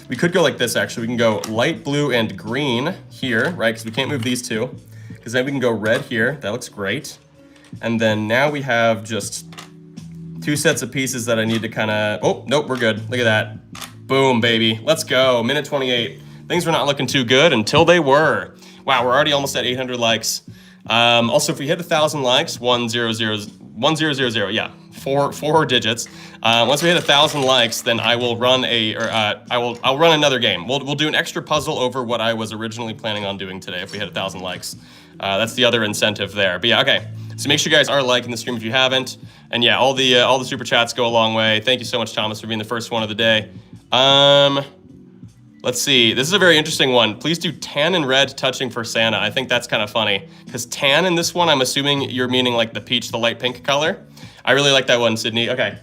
We could go like this, actually. We can go light blue and green here, right? Because we can't move these two. Because then we can go red here. That looks great. And then now we have just two sets of pieces that I need to kind of... Oh, nope, we're good. Look at that. Boom, baby. Let's go. Minute 28. Things were not looking too good until they were. Wow, we're already almost at 800 likes. Also, if we hit 1,000 likes, 1000, yeah, four digits. Once we hit 1,000 likes, then I will run I'll run another game. We'll do an extra puzzle over what I was originally planning on doing today if we hit 1,000 likes. That's the other incentive there. But yeah, okay. So make sure you guys are liking the stream if you haven't. And yeah, all the super chats go a long way. Thank you so much, Thomas, for being the first one of the day. Let's see. This is a very interesting one. Please do tan and red touching for Santa. I think that's kind of funny. Because tan in this one, I'm assuming you're meaning like the peach, the light pink color. I really like that one, Sydney. Okay.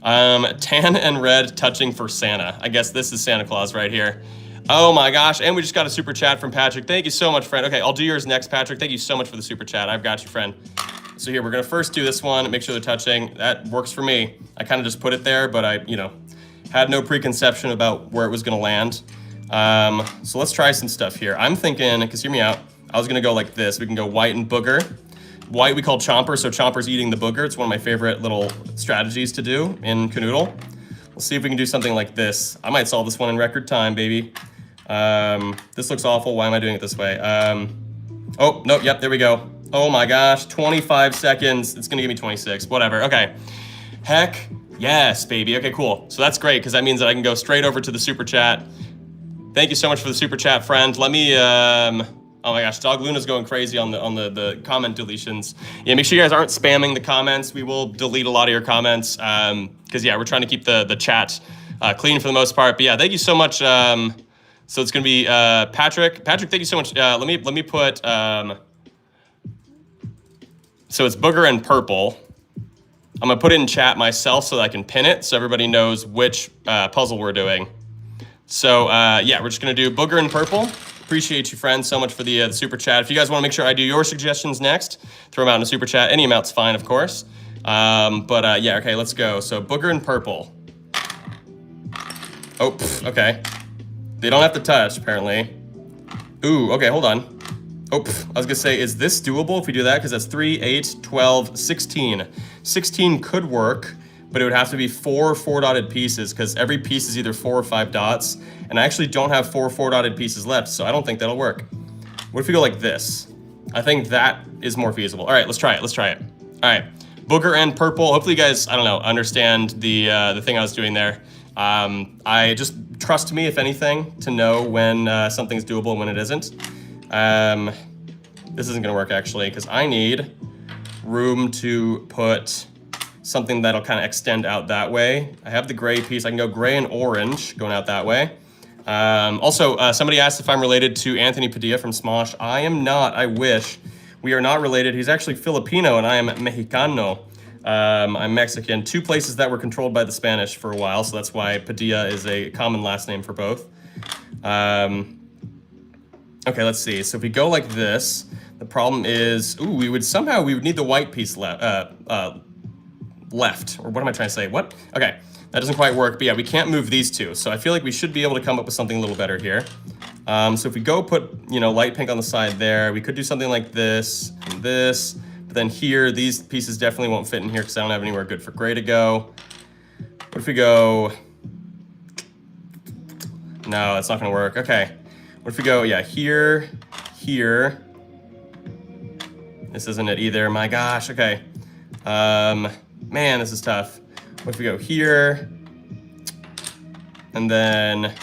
Tan and red touching for Santa. I guess this is Santa Claus right here. Oh my gosh. And we just got a super chat from Patrick. Thank you so much, friend. Okay, I'll do yours next, Patrick. Thank you so much for the super chat. I've got you, friend. So here, we're going to first do this one. Make sure they're touching. That works for me. I kind of just put it there, but I, had no preconception about where it was going to land. So let's try some stuff here. I'm thinking, because hear me out, I was gonna go like this. We can go white and booger. White we call Chomper, so Chomper's eating the booger. It's one of my favorite little strategies to do in Kanoodle. Let's see if we can do something like this. I might solve this one in record time, baby. This looks awful. Why am I doing it this way? Oh, no, yep, there we go. Oh my gosh, 25 seconds. It's gonna give me 26, whatever, okay. Heck yes, baby. Okay, cool. So that's great, because that means that I can go straight over to the super chat. Thank you so much for the super chat, friend. Let me, oh my gosh, Dog Luna's going crazy on the comment deletions. Yeah, make sure you guys aren't spamming the comments. We will delete a lot of your comments, because yeah, we're trying to keep the chat clean for the most part. But yeah, thank you so much. So it's gonna be Patrick. Patrick, thank you so much. Let me put, so it's booger and purple. I'm gonna put it in chat myself so that I can pin it so everybody knows which puzzle we're doing. So yeah, we're just gonna do booger and purple. Appreciate you, friends, so much for the super chat. If you guys want to make sure I do your suggestions next, throw them out in a super chat. Any amount's fine, of course. But yeah, okay, let's go. So booger and purple. Oh, okay. They don't have to touch, apparently. Ooh, okay, hold on. Oh, I was gonna say, is this doable if we do that? Because that's 3, 8, 12, 16. 16 could work, but it would have to be 4 4-dotted pieces, because every piece is either 4 or 5 dots, and I actually don't have 4 4-dotted pieces left, so I don't think that'll work. What if we go like this? I think that is more feasible. All right, let's try it. All right, booger and purple. Hopefully you guys, I don't know, understand the thing I was doing there. I just trust me, if anything, to know when something's doable and when it isn't. This isn't gonna work actually, because I need room to put something that'll kind of extend out that way. I have the gray piece. I can go gray and orange going out that way. Also, somebody asked if I'm related to Anthony Padilla from Smosh. I am not. I wish. We are not related. He's actually Filipino and I am Mexicano. I'm Mexican. 2 places that were controlled by the Spanish for a while, so that's why Padilla is a common last name for both. Okay, let's see. So if we go like this, The problem is, ooh, we would need the white piece left, or what am I trying to say? What? Okay, that doesn't quite work, but yeah, we can't move these two. So I feel like we should be able to come up with something a little better here. So if we go put, you know, light pink on the side there, we could do something like this and this. But then here, these pieces definitely won't fit in here because I don't have anywhere good for gray to go. What if we go... No, that's not gonna work. Okay. What if we go, yeah, here, here. This isn't it either. My gosh, okay. Man, this is tough. What if we go here? And then...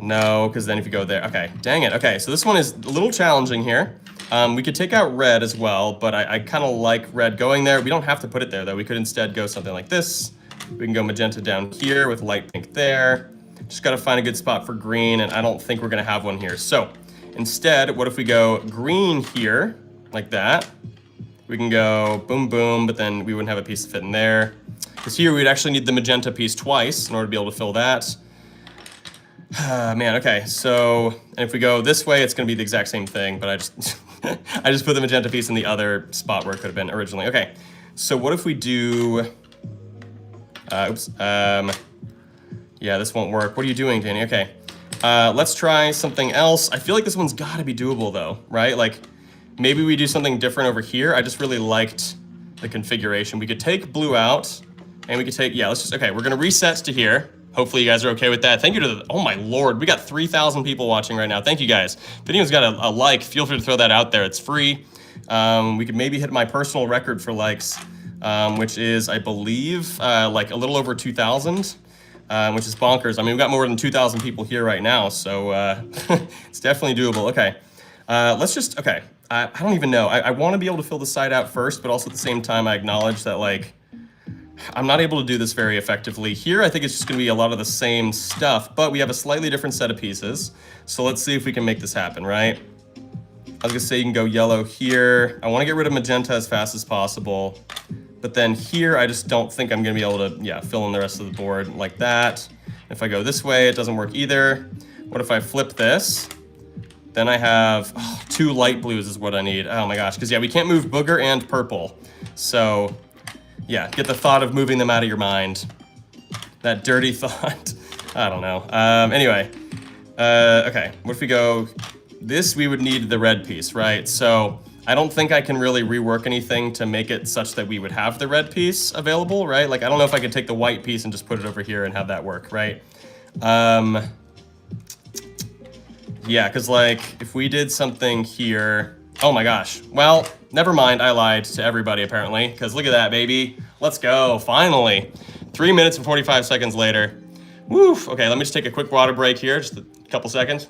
No, because then if you go there... Okay, dang it. Okay, so this one is a little challenging here. We could take out red as well, but I kind of like red going there. We don't have to put it there, though. We could instead go something like this. We can go magenta down here with light pink there. Just got to find a good spot for green, and I don't think we're going to have one here. So instead, what if we go green here, like that? We can go boom, boom, but then we wouldn't have a piece to fit in there. Because here we'd actually need the magenta piece twice in order to be able to fill that. Man, okay, so, and if we go this way, it's going to be the exact same thing, but I just I just put the magenta piece in the other spot where it could have been originally. Okay, so what if we do... Yeah, this won't work. What are you doing, Danny? Okay, let's try something else. I feel like this one's got to be doable, though, right? Like, maybe we do something different over here. I just really liked the configuration. We could take blue out, and we could take... Yeah, let's just... Okay, we're going to reset to here. Hopefully you guys are okay with that. Thank you to the... Oh my lord, we got 3,000 people watching right now. Thank you guys. If anyone's got a like, feel free to throw that out there. It's free. We could maybe hit my personal record for likes, which is, I believe, like a little over 2,000, which is bonkers. I mean, we've got more than 2,000 people here right now, so it's definitely doable. Okay, let's just... Okay, I don't even know. I want to be able to fill the side out first, but also at the same time, I acknowledge that, like, I'm not able to do this very effectively. Here, I think it's just going to be a lot of the same stuff, but we have a slightly different set of pieces. So let's see if we can make this happen, right? I was going to say you can go yellow here. I want to get rid of magenta as fast as possible. But then here, I just don't think I'm going to be able to, yeah, fill in the rest of the board like that. If I go this way, it doesn't work either. What if I flip this? Then I have 2 light blues is what I need. Oh my gosh, because yeah, we can't move booger and purple. So... yeah, get the thought of moving them out of your mind. That dirty thought. I don't know. Anyway, okay, what if we go... This, we would need the red piece, right? So I don't think I can really rework anything to make it such that we would have the red piece available, right? Like, I don't know if I could take the white piece and just put it over here and have that work, right? Yeah, because, like, if we did something here... Oh my gosh. Well, never mind. I lied to everybody, apparently, because look at that, baby. Let's go. Finally. 3 minutes and 45 seconds later. Woof. Okay, let me just take a quick water break here. Just a couple seconds.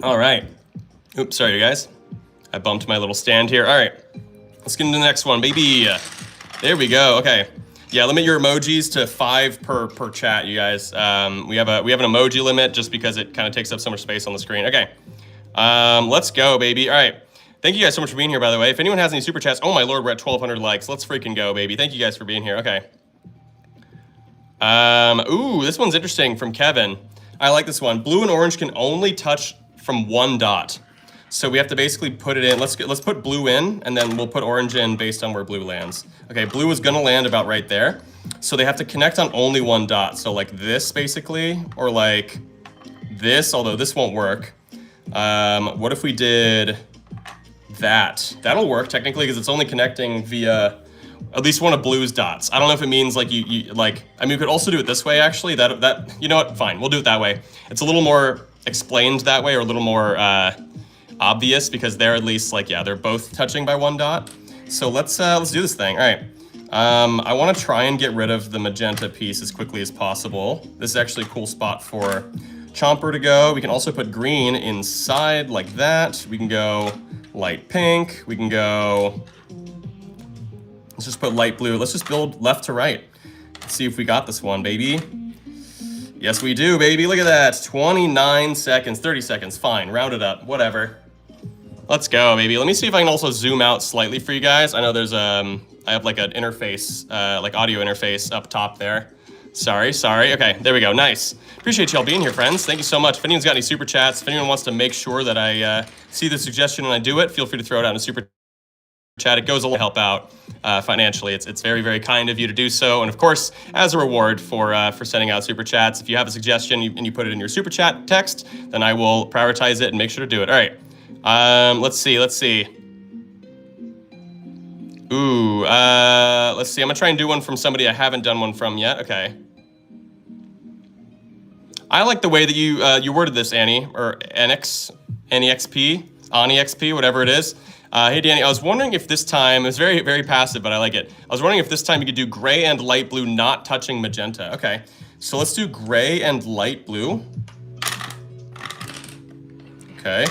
All right. Oops, sorry, you guys. I bumped my little stand here. All right. Let's get into the next one, baby. There we go. Okay. Yeah, limit your emojis to 5 per chat, you guys. We have an emoji limit just because it kind of takes up so much space on the screen. Okay. Let's go, baby. All right. Thank you guys so much for being here, by the way. If anyone has any super chats, oh my lord, we're at 1,200 likes. Let's freaking go, baby. Thank you guys for being here. Okay. Ooh, this one's interesting from Kevin. I like this one. Blue and orange can only touch from 1 dot. So we have to basically put it in. Let's put blue in, and then we'll put orange in based on where blue lands. Okay, blue is gonna land about right there. So they have to connect on only 1 dot. So like this, basically, or like this, although this won't work. What if we did that? That'll work technically because it's only connecting via at least one of blue's dots. I don't know if it means like you like, I mean, we could also do it this way actually. That you know what? Fine, we'll do it that way. It's a little more explained that way, or a little more obvious because they're at least like, yeah, they're both touching by 1 dot. So let's do this thing. All right. I want to try and get rid of the magenta piece as quickly as possible. This is actually a cool spot for Chomper to go. We can also put green inside like that. We can go light pink. We can go... Let's just put light blue. Let's just build left to right. Let's see if we got this one, baby. Yes, we do, baby. Look at that. 29 seconds, 30 seconds. Fine, round it up, whatever. Let's go, baby. Let me see if I can also zoom out slightly for you guys. I know there's I have like an interface, like audio interface up top there. Sorry. Okay, there we go. Nice. Appreciate y'all being here, friends. Thank you so much. If anyone's got any super chats, if anyone wants to make sure that I see the suggestion and I do it, feel free to throw it out in a super chat. It goes a long way to help out financially. It's very, very kind of you to do so. And of course, as a reward for sending out super chats, if you have a suggestion and you put it in your super chat text, then I will prioritize it and make sure to do it. All right. Let's see. Ooh, let's see. I'm gonna try and do one from somebody I haven't done one from yet. Okay. I like the way that you worded this, Annie, or NEXP, whatever it is. Hey, Danny, I was wondering if this time, it was very, very passive, but I like it. I was wondering if this time you could do gray and light blue not touching magenta. Okay, so let's do gray and light blue. Okay.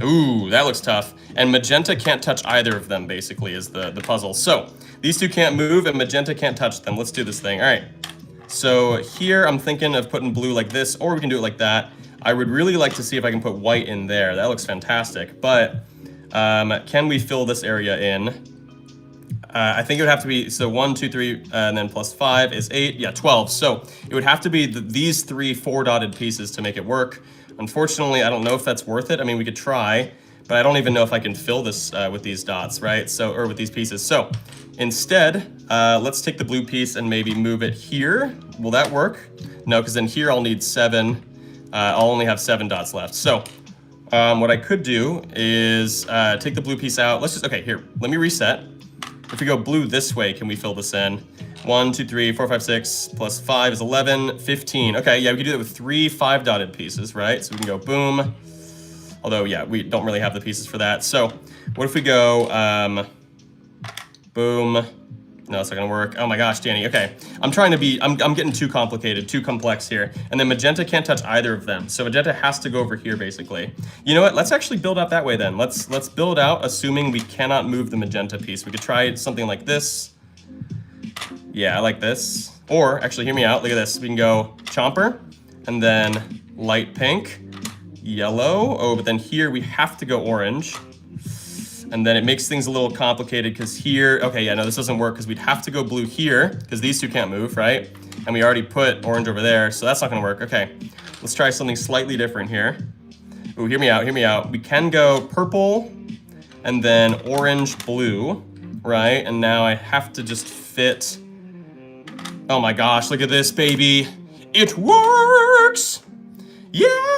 Ooh, that looks tough. And magenta can't touch either of them, basically, is the puzzle. So these two can't move and magenta can't touch them. Let's do this thing. All right. So here I'm thinking of putting blue like this, or we can do it like that. I would really like to see if I can put white in there. That looks fantastic. But can we fill this area in? I think it would have to be, so 1, 2, 3, and then plus 5 is 8. Yeah, 12. So it would have to be these 3 4-dotted pieces to make it work. Unfortunately, I don't know if that's worth it. I mean, we could try, but I don't even know if I can fill this with these dots, right? So, or with these pieces. So instead, let's take the blue piece and maybe move it here. Will that work? No, because then here I'll need 7. I'll only have 7 dots left. So what I could do is take the blue piece out. Let's just, okay, here, let me reset. If we go blue this way, can we fill this in? 1, 2, 3, 4, 5, 6, plus 5 is 11, 15. Okay, yeah, we can do that with 3 5-dotted pieces, right? So we can go boom. Although, yeah, we don't really have the pieces for that. So what if we go boom. No, it's not gonna work. Oh my gosh, Danny, okay. I'm getting too complicated, too complex here. And then magenta can't touch either of them. So magenta has to go over here, basically. You know what, let's actually build out that way then. Let's build out, assuming we cannot move the magenta piece. We could try something like this. Yeah, I like this. Or, actually, hear me out, look at this. We can go chomper, and then light pink, yellow. Oh, but then here we have to go orange. And then it makes things a little complicated because here, okay, yeah, no, this doesn't work because we'd have to go blue here because these two can't move, right? And we already put orange over there, so that's not gonna work. Okay, let's try something slightly different here. Ooh, hear me out. We can go purple and then orange, blue, right? And now I have to just fit, oh my gosh, look at this, baby. It works! Yeah!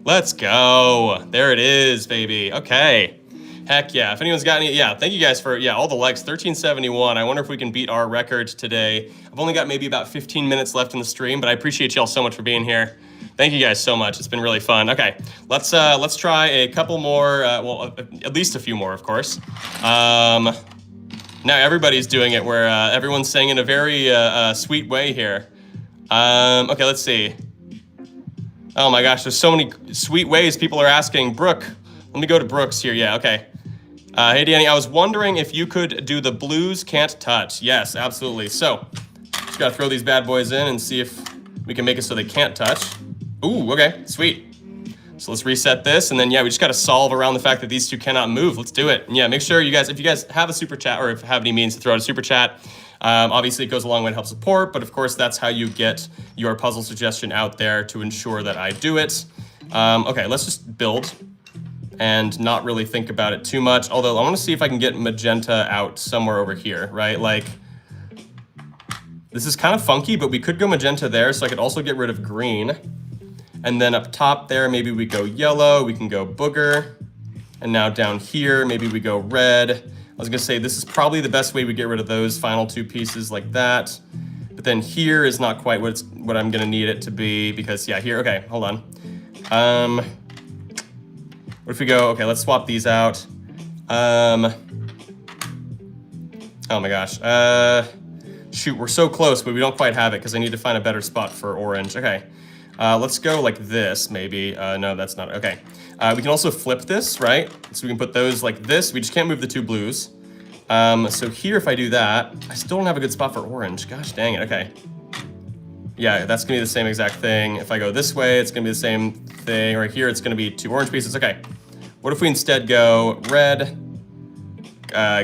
Let's go. There it is, baby. Okay. Heck yeah. If anyone's got any, yeah, thank you guys for, yeah, all the likes. 1371. I wonder if we can beat our record today. I've only got maybe about 15 minutes left in the stream, but I appreciate y'all so much for being here. Thank you guys so much. It's been really fun. Okay, let's try a couple more, well, at least a few more, of course. Now everybody's doing it where everyone's saying in a very sweet way here. Okay, let's see. Oh my gosh, there's so many sweet ways people are asking. Brooke, let me go to Brooks here. Yeah, okay. Hey, Danny, I was wondering if you could do the blues can't touch. Yes, absolutely. So, just gotta throw these bad boys in and see if we can make it so they can't touch. Ooh, okay, sweet. So let's reset this, and then yeah, we just gotta solve around the fact that these two cannot move. Let's do it. And yeah, make sure you guys, if you guys have a super chat or if you have any means to throw out a super chat, obviously it goes a long way to help support, but of course that's how you get your puzzle suggestion out there to ensure that I do it. Okay, let's just build and not really think about it too much. Although I want to see if I can get magenta out somewhere over here, right? Like, this is kind of funky, but we could go magenta there, so I could also get rid of green. And then up top there, maybe we go yellow, we can go booger. And now down here, maybe we go red. I was gonna say, this is probably the best way we get rid of those final two pieces like that. But then here is not quite what I'm gonna need it to be, because yeah, here, okay, hold on. What if we go, okay, let's swap these out. Oh my gosh. Shoot, we're so close, but we don't quite have it because I need to find a better spot for orange. Okay, let's go like this, maybe. No, that's not, okay. We can also flip this, right? So we can put those like this. We just can't move the two blues. So here, if I do that, I still don't have a good spot for orange. Gosh dang it, okay. Yeah, that's gonna be the same exact thing. If I go this way, it's gonna be the same thing. Right here, it's gonna be two orange pieces. Okay, what if we instead go red,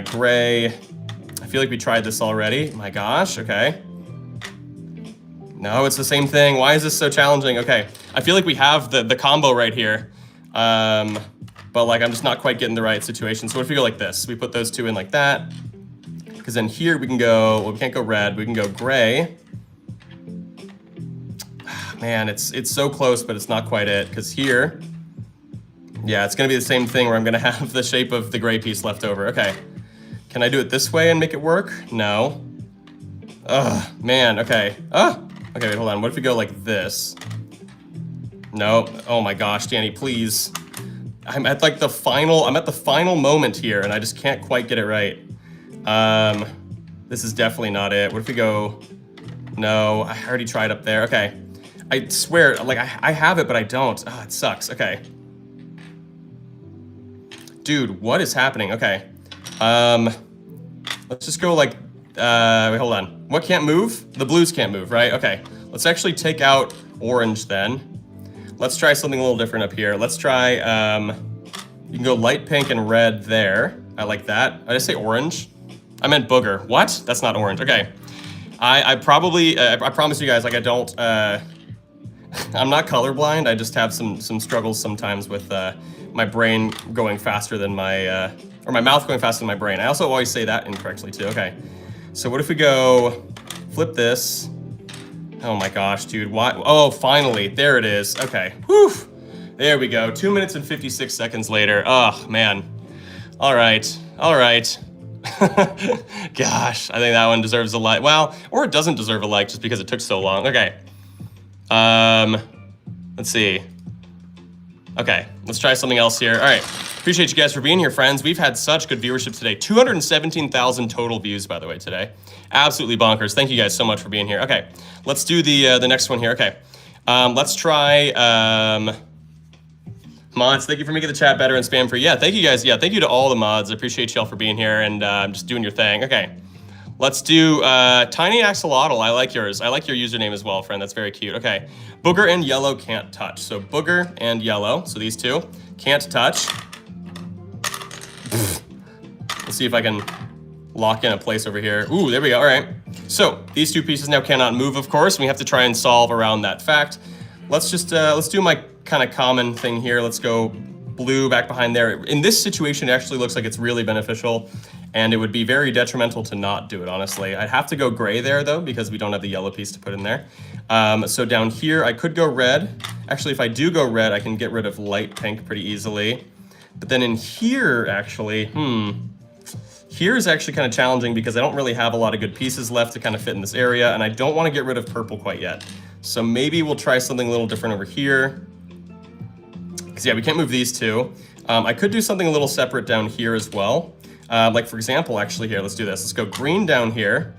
gray? I feel like we tried this already. My gosh, okay. No, it's the same thing. Why is this so challenging? Okay, I feel like we have the combo right here. But like I'm just not quite getting the right situation. So what if we go like this? We put those two in like that. Because then here we can go, well, we can't go red, we can go gray. Man, it's so close, but it's not quite it. Because here, yeah, it's gonna be the same thing where I'm gonna have the shape of the gray piece left over. Okay, can I do it this way and make it work? No. Ugh, man, okay. Okay, wait, hold on, what if we go like this? No, oh my gosh, Danny, please. I'm at like the final moment here and I just can't quite get it right. This is definitely not it. What if we go, no, I already tried up there. Okay, I swear, like I have it, but I don't. Oh, it sucks, okay. Dude, what is happening? Okay, let's just go like, wait, hold on. What can't move? The blues can't move, right? Okay, let's actually take out orange then. Let's try something a little different up here. Let's try, you can go light pink and red there. I like that. Did I say orange? I meant booger. What? That's not orange. Okay. I probably, I promise you guys, like I don't, I'm not colorblind. I just have some struggles sometimes with my brain going faster than my, or my mouth going faster than my brain. I also always say that incorrectly too. Okay. So what if we go flip this? Oh my gosh, dude, why? Oh, finally, there it is. Okay, whew, there we go. 2 minutes and 56 seconds later. Oh, man. All right. Gosh, I think that one deserves a like. Well, or it doesn't deserve a like just because it took so long. Okay. Let's see. Okay, let's try something else here. All right, appreciate you guys for being here, friends. We've had such good viewership today. 217,000 total views, by the way, today. Absolutely bonkers. Thank you guys so much for being here. Okay, let's do the next one here. Okay, let's try mods. Thank you for making the chat better and spam free. Yeah, thank you guys. Yeah, thank you to all the mods. I appreciate y'all for being here and just doing your thing. Okay, let's do Tiny Axolotl. I like yours. I like your username as well, friend. That's very cute. Okay, booger and yellow can't touch. So booger and yellow. So these two can't touch. Let's see if I can lock in a place over here. Ooh, there we go. All right. So these two pieces now cannot move, of course. And we have to try and solve around that fact. Let's just, let's do my kind of common thing here. Let's go blue back behind there. In this situation, it actually looks like it's really beneficial and it would be very detrimental to not do it, honestly. I'd have to go gray there though, because we don't have the yellow piece to put in there. So down here, I could go red. Actually, if I do go red, I can get rid of light pink pretty easily. But then in here, actually, here is actually kind of challenging because I don't really have a lot of good pieces left to kind of fit in this area, and I don't want to get rid of purple quite yet. So maybe we'll try something a little different over here. Because yeah, we can't move these two. I could do something a little separate down here as well. Like for example, actually here, let's do this. Let's go green down here,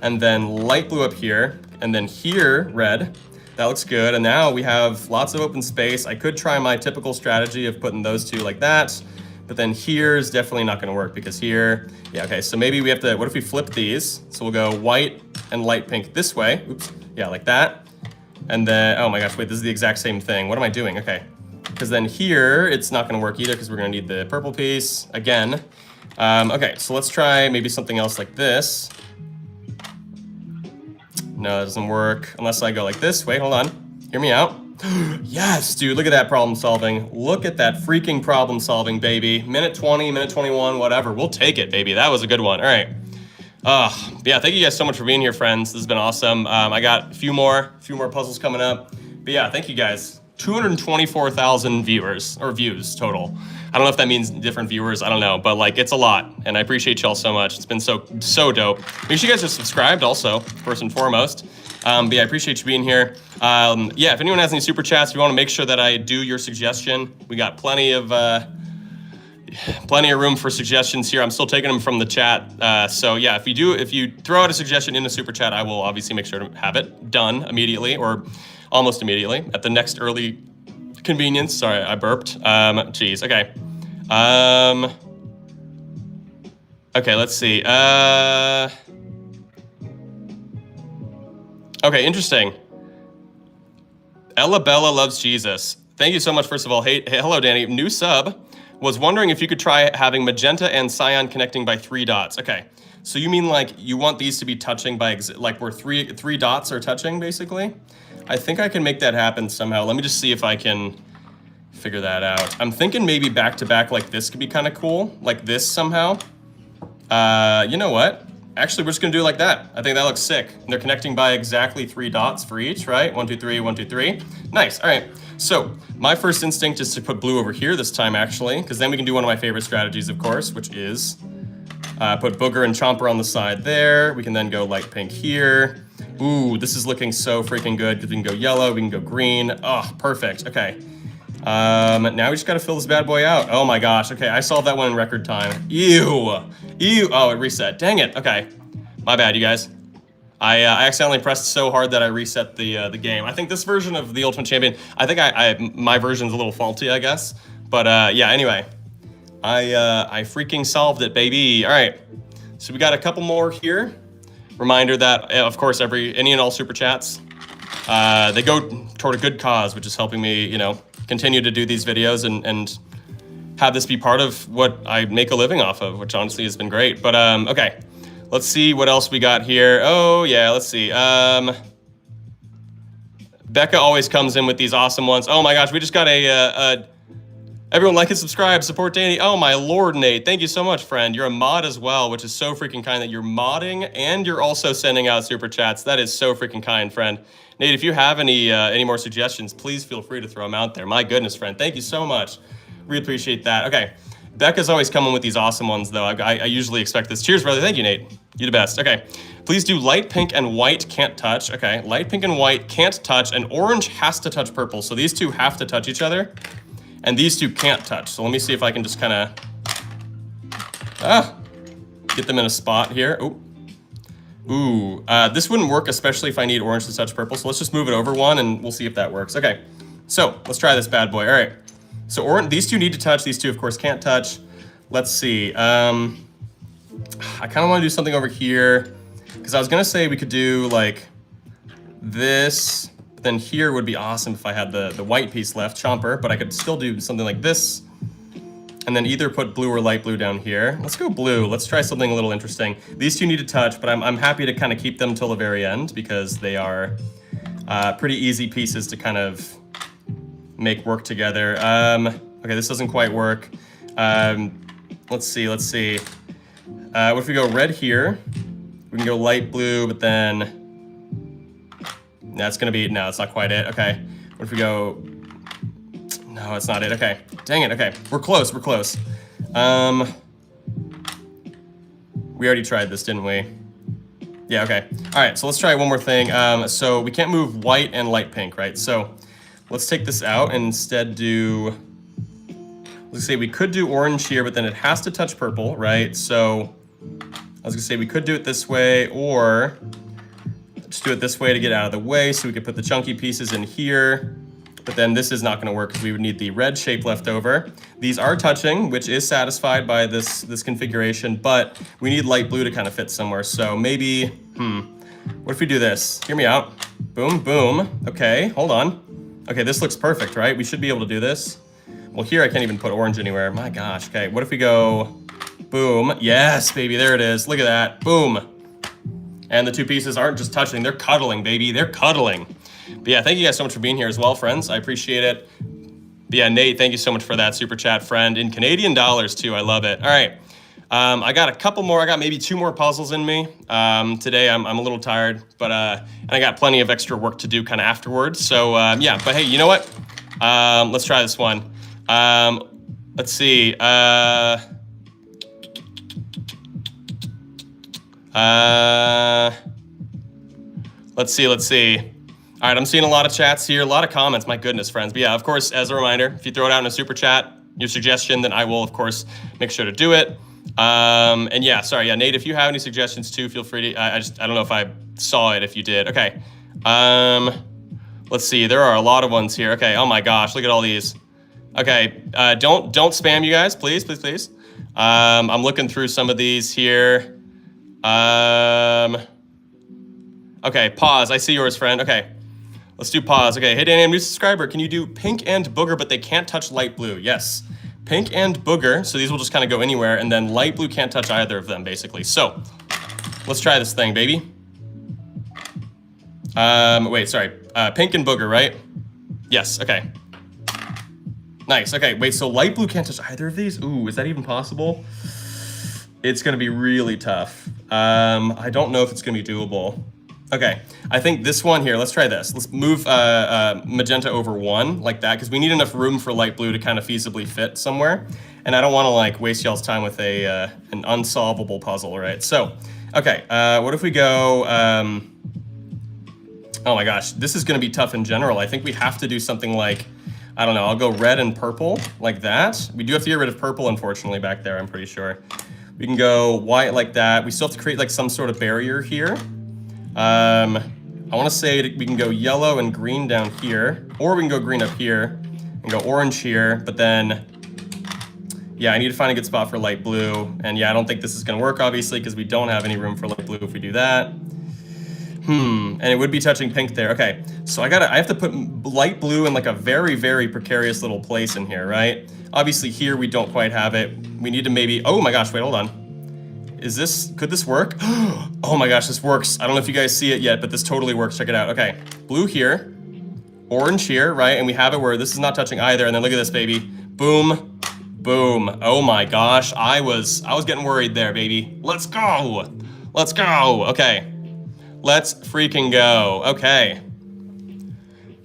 and then light blue up here, and then here, red. That looks good, and now we have lots of open space. I could try my typical strategy of putting those two like that, but then here's definitely not gonna work because here, yeah, okay, so maybe we have to, what if we flip these? So we'll go white and light pink this way. Oops, yeah, like that. And then, oh my gosh, wait, this is the exact same thing. What am I doing? Okay, because then here, it's not gonna work either because we're gonna need the purple piece again. Okay, so let's try maybe something else like this. No, that doesn't work unless I go like this. Wait, hold on. Hear me out. Yes, dude, look at that problem solving. Look at that freaking problem solving, baby. Minute 20, minute 21, whatever. We'll take it, baby. That was a good one. All right. Yeah, thank you guys so much for being here, friends. This has been awesome. I got a few more puzzles coming up. But yeah, thank you guys. 224,000 viewers, or views total. I don't know if that means different viewers, I don't know, but like it's a lot, and I appreciate y'all so much. It's been so dope. Make sure you guys are subscribed also, first and foremost. But yeah, I appreciate you being here. Yeah, if anyone has any super chats, if you want to make sure that I do your suggestion, we got plenty of room for suggestions here. I'm still taking them from the chat. So yeah, if you throw out a suggestion in the super chat, I will obviously make sure to have it done immediately or almost immediately at the next early convenience. Sorry, I burped. Geez, okay. Okay, let's see. Okay, interesting. Ella Bella loves Jesus. Thank you so much, first of all. Hey, hello, Danny. New sub. Was wondering if you could try having magenta and cyan connecting by 3 dots. Okay, so you mean like you want these to be touching by, like where three dots are touching, basically? I think I can make that happen somehow. Let me just see if I can figure that out. I'm thinking maybe back to back like this could be kind of cool, like this somehow. You know what? Actually, we're just gonna do it like that. I think that looks sick. And they're connecting by exactly 3 dots for each, right? 1, 2, 3, 1, 2, 3. Nice, all right. So my first instinct is to put blue over here this time, actually, because then we can do one of my favorite strategies, of course, which is put Booger and Chomper on the side there. We can then go light pink here. Ooh, this is looking so freaking good because we can go yellow, we can go green. Oh, perfect, okay. Now we just gotta fill this bad boy out. Oh my gosh, okay, I solved that one in record time. Ew, ew, oh, it reset, dang it, okay. My bad, you guys. I accidentally pressed so hard that I reset the game. I think this version of the Ultimate Champion, I think my version's a little faulty, I guess. But yeah, anyway, I freaking solved it, baby. All right, so we got a couple more here. Reminder that, of course, any and all super chats, they go toward a good cause, which is helping me, you know, continue to do these videos and have this be part of what I make a living off of, which honestly has been great. But okay. Let's see what else we got here. Oh, yeah, let's see. Becca always comes in with these awesome ones. Oh my gosh, we just got everyone like and subscribe, support Danny. Oh my Lord, Nate, thank you so much, friend. You're a mod as well, which is so freaking kind that you're modding and you're also sending out super chats. That is so freaking kind, friend. Nate, if you have any more suggestions, please feel free to throw them out there. My goodness, friend, thank you so much. Really appreciate that. Okay, Becca's always coming with these awesome ones, though. I usually expect this. Cheers, brother. Thank you, Nate. You the best. Okay. Please do light pink and white can't touch. Okay. Light pink and white can't touch, and orange has to touch purple. So these two have to touch each other, and these two can't touch. So let me see if I can just kind of get them in a spot here. Ooh. This wouldn't work, especially if I need orange to touch purple. So let's just move it over one, and we'll see if that works. Okay. So let's try this bad boy. All right. So these two need to touch. These two, of course, can't touch. Let's see. I kind of want to do something over here because I was going to say we could do like this. But then here would be awesome if I had the white piece left, Chomper. But I could still do something like this. And then either put blue or light blue down here. Let's go blue. Let's try something a little interesting. These two need to touch, but I'm happy to kind of keep them till the very end because they are pretty easy pieces to kind of make work together. Okay, this doesn't quite work. Let's see. What if we go red here? We can go light blue, but then that's gonna be, no, it's not quite it. Okay, what if we go, no, it's not it. Okay, dang it. Okay, we're close. We already tried this, didn't we? Yeah, okay. All right, so let's try one more thing. So we can't move white and light pink, right? So let's take this out and instead do, let's say we could do orange here, but then it has to touch purple, right? So I was gonna say we could do it this way, or just do it this way to get out of the way so we could put the chunky pieces in here. But then this is not gonna work because we would need the red shape left over. These are touching, which is satisfied by this configuration, but we need light blue to kind of fit somewhere. So maybe, what if we do this? Hear me out. Boom, boom. Okay, hold on. Okay, this looks perfect, right? We should be able to do this. Well, here I can't even put orange anywhere. My gosh. Okay, what if we go boom? Yes, baby, there it is. Look at that. Boom. And the two pieces aren't just touching, they're cuddling, baby. They're cuddling. But yeah, thank you guys so much for being here as well, friends. I appreciate it. But yeah, Nate, thank you so much for that super chat, friend. In Canadian dollars, too. I love it. All right. I got a couple more. I got maybe 2 more puzzles in me. Today, I'm a little tired, but and I got plenty of extra work to do kind of afterwards. So yeah, but hey, you know what? Let's try this one. Let's see. Let's see. All right, I'm seeing a lot of chats here, a lot of comments. My goodness, friends. But yeah, of course, as a reminder, if you throw it out in a super chat, your suggestion, then I will, of course, make sure to do it. And yeah, sorry, yeah, Nate, if you have any suggestions too, feel free to. I don't know if I saw it. If you did, okay. Let's see. There are a lot of ones here. Okay. Oh my gosh, look at all these. Okay. Don't spam, you guys, please. I'm looking through some of these here. Okay, pause. I see yours, friend. Okay, let's do pause. Okay, hey Danny, I'm a new subscriber. Can you do pink and booger, but they can't touch light blue? Yes, Pink and booger, so these will just kind of go anywhere, and then light blue can't touch either of them, basically. So, let's try this thing, baby. Wait, sorry. Pink and booger, right? Yes, okay. Nice, okay. Wait, so light blue can't touch either of these? Ooh, is that even possible? It's gonna be really tough. I don't know if it's gonna be doable. Okay, I think this one here, let's try this. Let's move magenta over 1 like that, because we need enough room for light blue to kind of feasibly fit somewhere. And I don't want to like waste y'all's time with an unsolvable puzzle, right? So, okay, what if we go, oh my gosh, this is gonna be tough in general. I think we have to do something like, I don't know, I'll go red and purple like that. We do have to get rid of purple, unfortunately, back there, I'm pretty sure. We can go white like that. We still have to create like some sort of barrier here. I want to say we can go yellow and green down here, or we can go green up here and go orange here, but then, yeah, I need to find a good spot for light blue. And yeah, I don't think this is going to work, obviously, because we don't have any room for light blue if we do that. And it would be touching pink there. Okay, so I have to put light blue in like a very, very precarious little place in here, right? Obviously here we don't quite have it. We need to maybe, oh my gosh, wait, hold on. Could this work? Oh my gosh, this works. I don't know if you guys see it yet, but this totally works. Check it out. Okay, blue here, orange here, right? And we have it where this is not touching either. And then look at this, baby. Boom, boom. Oh my gosh, I was getting worried there, baby. Let's go. Let's go. Okay. Let's freaking go. Okay.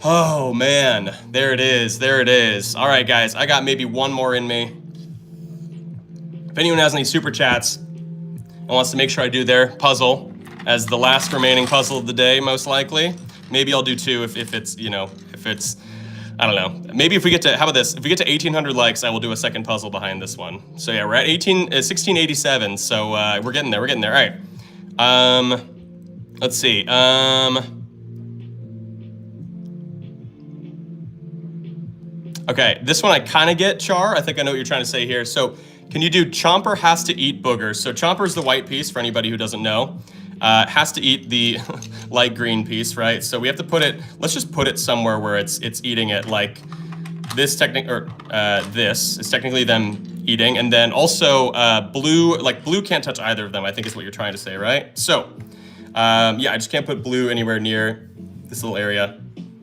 Oh man, there it is, there it is. All right, guys, I got maybe one more in me. If anyone has any super chats and wants to make sure I do their puzzle as the last remaining puzzle of the day, most likely, maybe I'll do 2 if it's, you know, if it's, I don't know. Maybe if we get to, how about this? If we get to 1,800 likes, I will do a second puzzle behind this one. So yeah, we're at 1687, so we're getting there, All right. Let's see. Okay, this one I kind of get, Char. I think I know what you're trying to say here. So can you do Chomper has to eat boogers? So Chomper is the white piece, for anybody who doesn't know. Has to eat the light green piece, right? So we have to put it, let's just put it somewhere where it's eating it, like this this is technically them eating. And then also blue can't touch either of them, I think is what you're trying to say, right? So, yeah, I just can't put blue anywhere near this little area.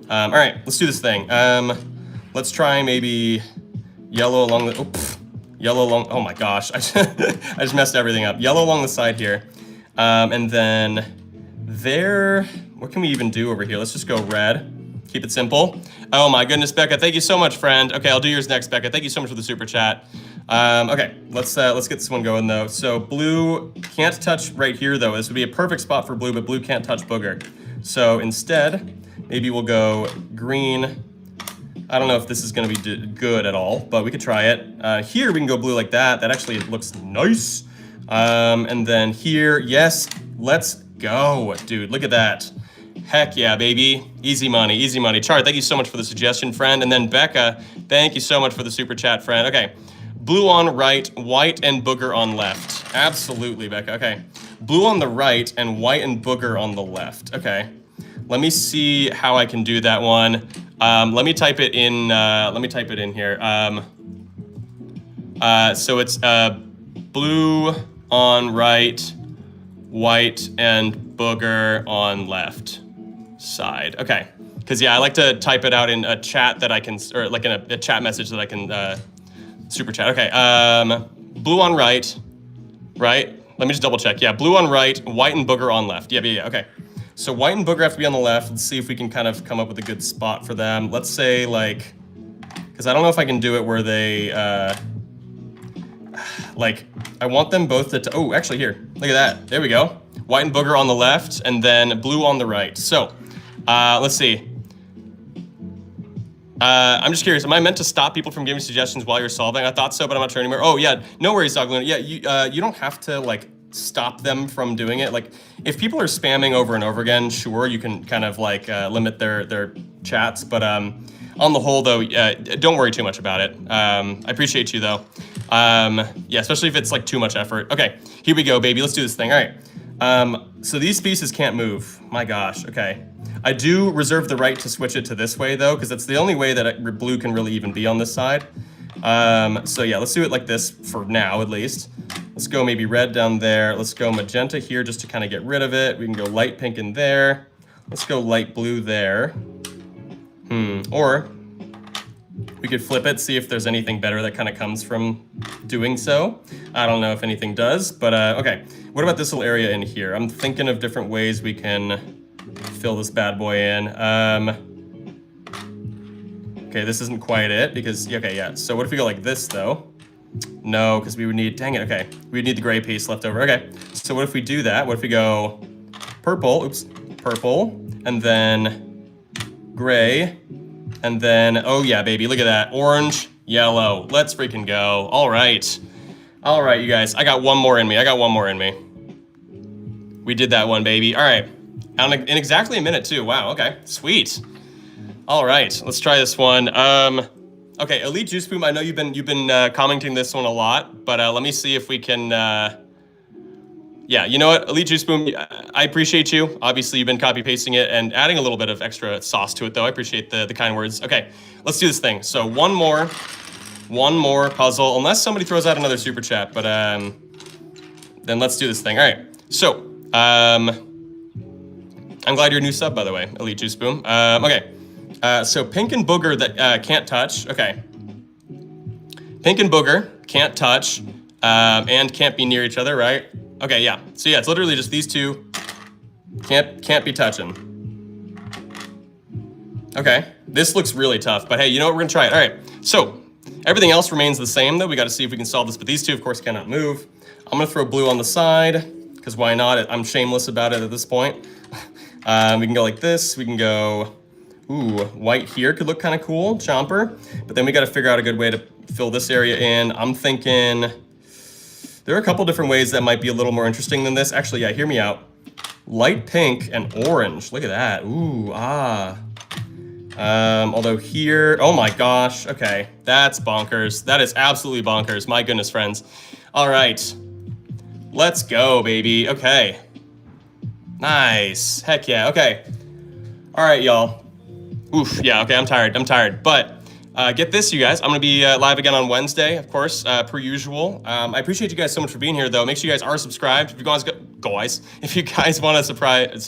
All right, let's do this thing. Let's try maybe yellow along the, yellow along, oh my gosh, I just messed everything up. Yellow along the side here. And then there, what can we even do over here? Let's just go red, keep it simple. Oh my goodness, Becca, thank you so much, friend. Okay, I'll do yours next, Becca. Thank you so much for the super chat. Okay, let's get this one going though. So blue can't touch right here though. This would be a perfect spot for blue, but blue can't touch booger. So instead, maybe we'll go green. I don't know if this is gonna be good at all, but we could try it. Here we can go blue like that. That actually looks nice. And then here, yes, let's go, dude. Look at that. Heck yeah, baby. Easy money, easy money. Char, thank you so much for the suggestion, friend. And then Becca, thank you so much for the super chat, friend. Okay, blue on right, white and booger on left. Absolutely, Becca. Okay, blue on the right and white and booger on the left. Okay, let me see how I can do that one. Let me type it in. Let me type it in here. So it's blue on right, white and booger on left side. Okay, because yeah, I like to type it out in a chat that I can, or like in a chat message that I can super chat. Okay, blue on right, right? Let me just double check. Yeah, blue on right, white and booger on left. Yeah, okay. So white and booger have to be on the left. Let's see if we can kind of come up with a good spot for them. Let's say like, because I don't know if I can do it where they, like, I want them both to, oh, actually here, look at that. There we go. White and booger on the left and then blue on the right. So, let's see. I'm just curious, am I meant to stop people from giving suggestions while you're solving? I thought so, but I'm not sure anymore. Oh yeah, no worries, Dogluna. Yeah, you don't have to like stop them from doing it. Like if people are spamming over and over again, sure, you can kind of like limit their chats. But on the whole though, don't worry too much about it. I appreciate you though. Yeah, especially if it's like too much effort. Okay, here we go, baby. Let's do this thing. All right. So these pieces can't move. My gosh. Okay. I do reserve the right to switch it to this way though, because it's the only way that blue can really even be on this side. So yeah, let's do it like this for now, at least. Let's go maybe red down there. Let's go magenta here just to kind of get rid of it. We can go light pink in there. Let's go light blue there. Or we could flip it, see if there's anything better that kind of comes from doing so. I don't know if anything does, but okay. What about this little area in here? I'm thinking of different ways we can fill this bad boy in. Okay, this isn't quite it because, okay, yeah. So what if we go like this though? No, because we would need, dang it, okay. We would need the gray piece left over, okay. So what if we do that? What if we go purple, purple, and then gray, and then, oh yeah, baby, look at that. Orange, yellow, let's freaking go. All right. All right, you guys, I got one more in me. We did that one, baby. All right, in exactly a minute too. Wow, okay, sweet. All right, let's try this one. Okay, Elite Juice Boom, I know you've been commenting this one a lot, but let me see if we can, yeah, you know what, Elite Juice Boom, I appreciate you. Obviously, you've been copy pasting it and adding a little bit of extra sauce to it, though. I appreciate the kind words. Okay, let's do this thing. So one more puzzle, unless somebody throws out another super chat, but then let's do this thing. All right, so I'm glad you're a new sub, by the way, Elite Juice Boom. Okay, so pink and booger that can't touch. Okay, pink and booger can't touch and can't be near each other, right? Okay, yeah. So yeah, it's literally just these two can't be touching. Okay, this looks really tough, but hey, you know what? We're gonna try it. All right, so everything else remains the same though. We got to see if we can solve this, but these two, of course, cannot move. I'm gonna throw blue on the side because why not? I'm shameless about it at this point. We can go like this. We can go, ooh, white here could look kind of cool, chomper. But then we got to figure out a good way to fill this area in. I'm thinking there are a couple different ways that might be a little more interesting than this. Actually, yeah, hear me out. Light pink and orange. Look at that. Ooh, ah. Although here, oh my gosh. Okay, that's bonkers. That is absolutely bonkers. My goodness, friends. All right, let's go, baby. Okay. Nice. Heck yeah. Okay. All right, y'all. Oof. Yeah. Okay. I'm tired. But get this, you guys. I'm gonna be live again on Wednesday, of course, per usual. I appreciate you guys so much for being here, though. Make sure you guys are subscribed. If you guys if you guys want to surprise, if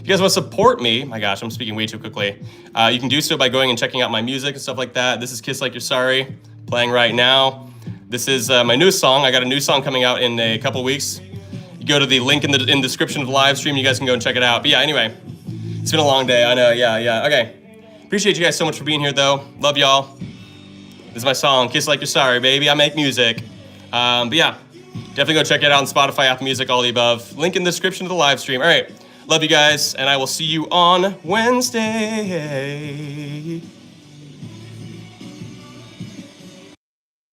you guys want to support me, my gosh, I'm speaking way too quickly. You can do so by going and checking out my music and stuff like that. This is Kiss Like You're Sorry, playing right now. This is my newest song. I got a new song coming out in a couple weeks. You go to the link in the description of the live stream. You guys can go and check it out. But yeah, anyway, it's been a long day. I know. Yeah. Okay. Appreciate you guys so much for being here, though. Love y'all. This is my song, Kiss Like You're Sorry, baby. I make music. But yeah, definitely go check it out on Spotify, Apple Music, all the above. Link in the description of the live stream. All right. Love you guys, and I will see you on Wednesday.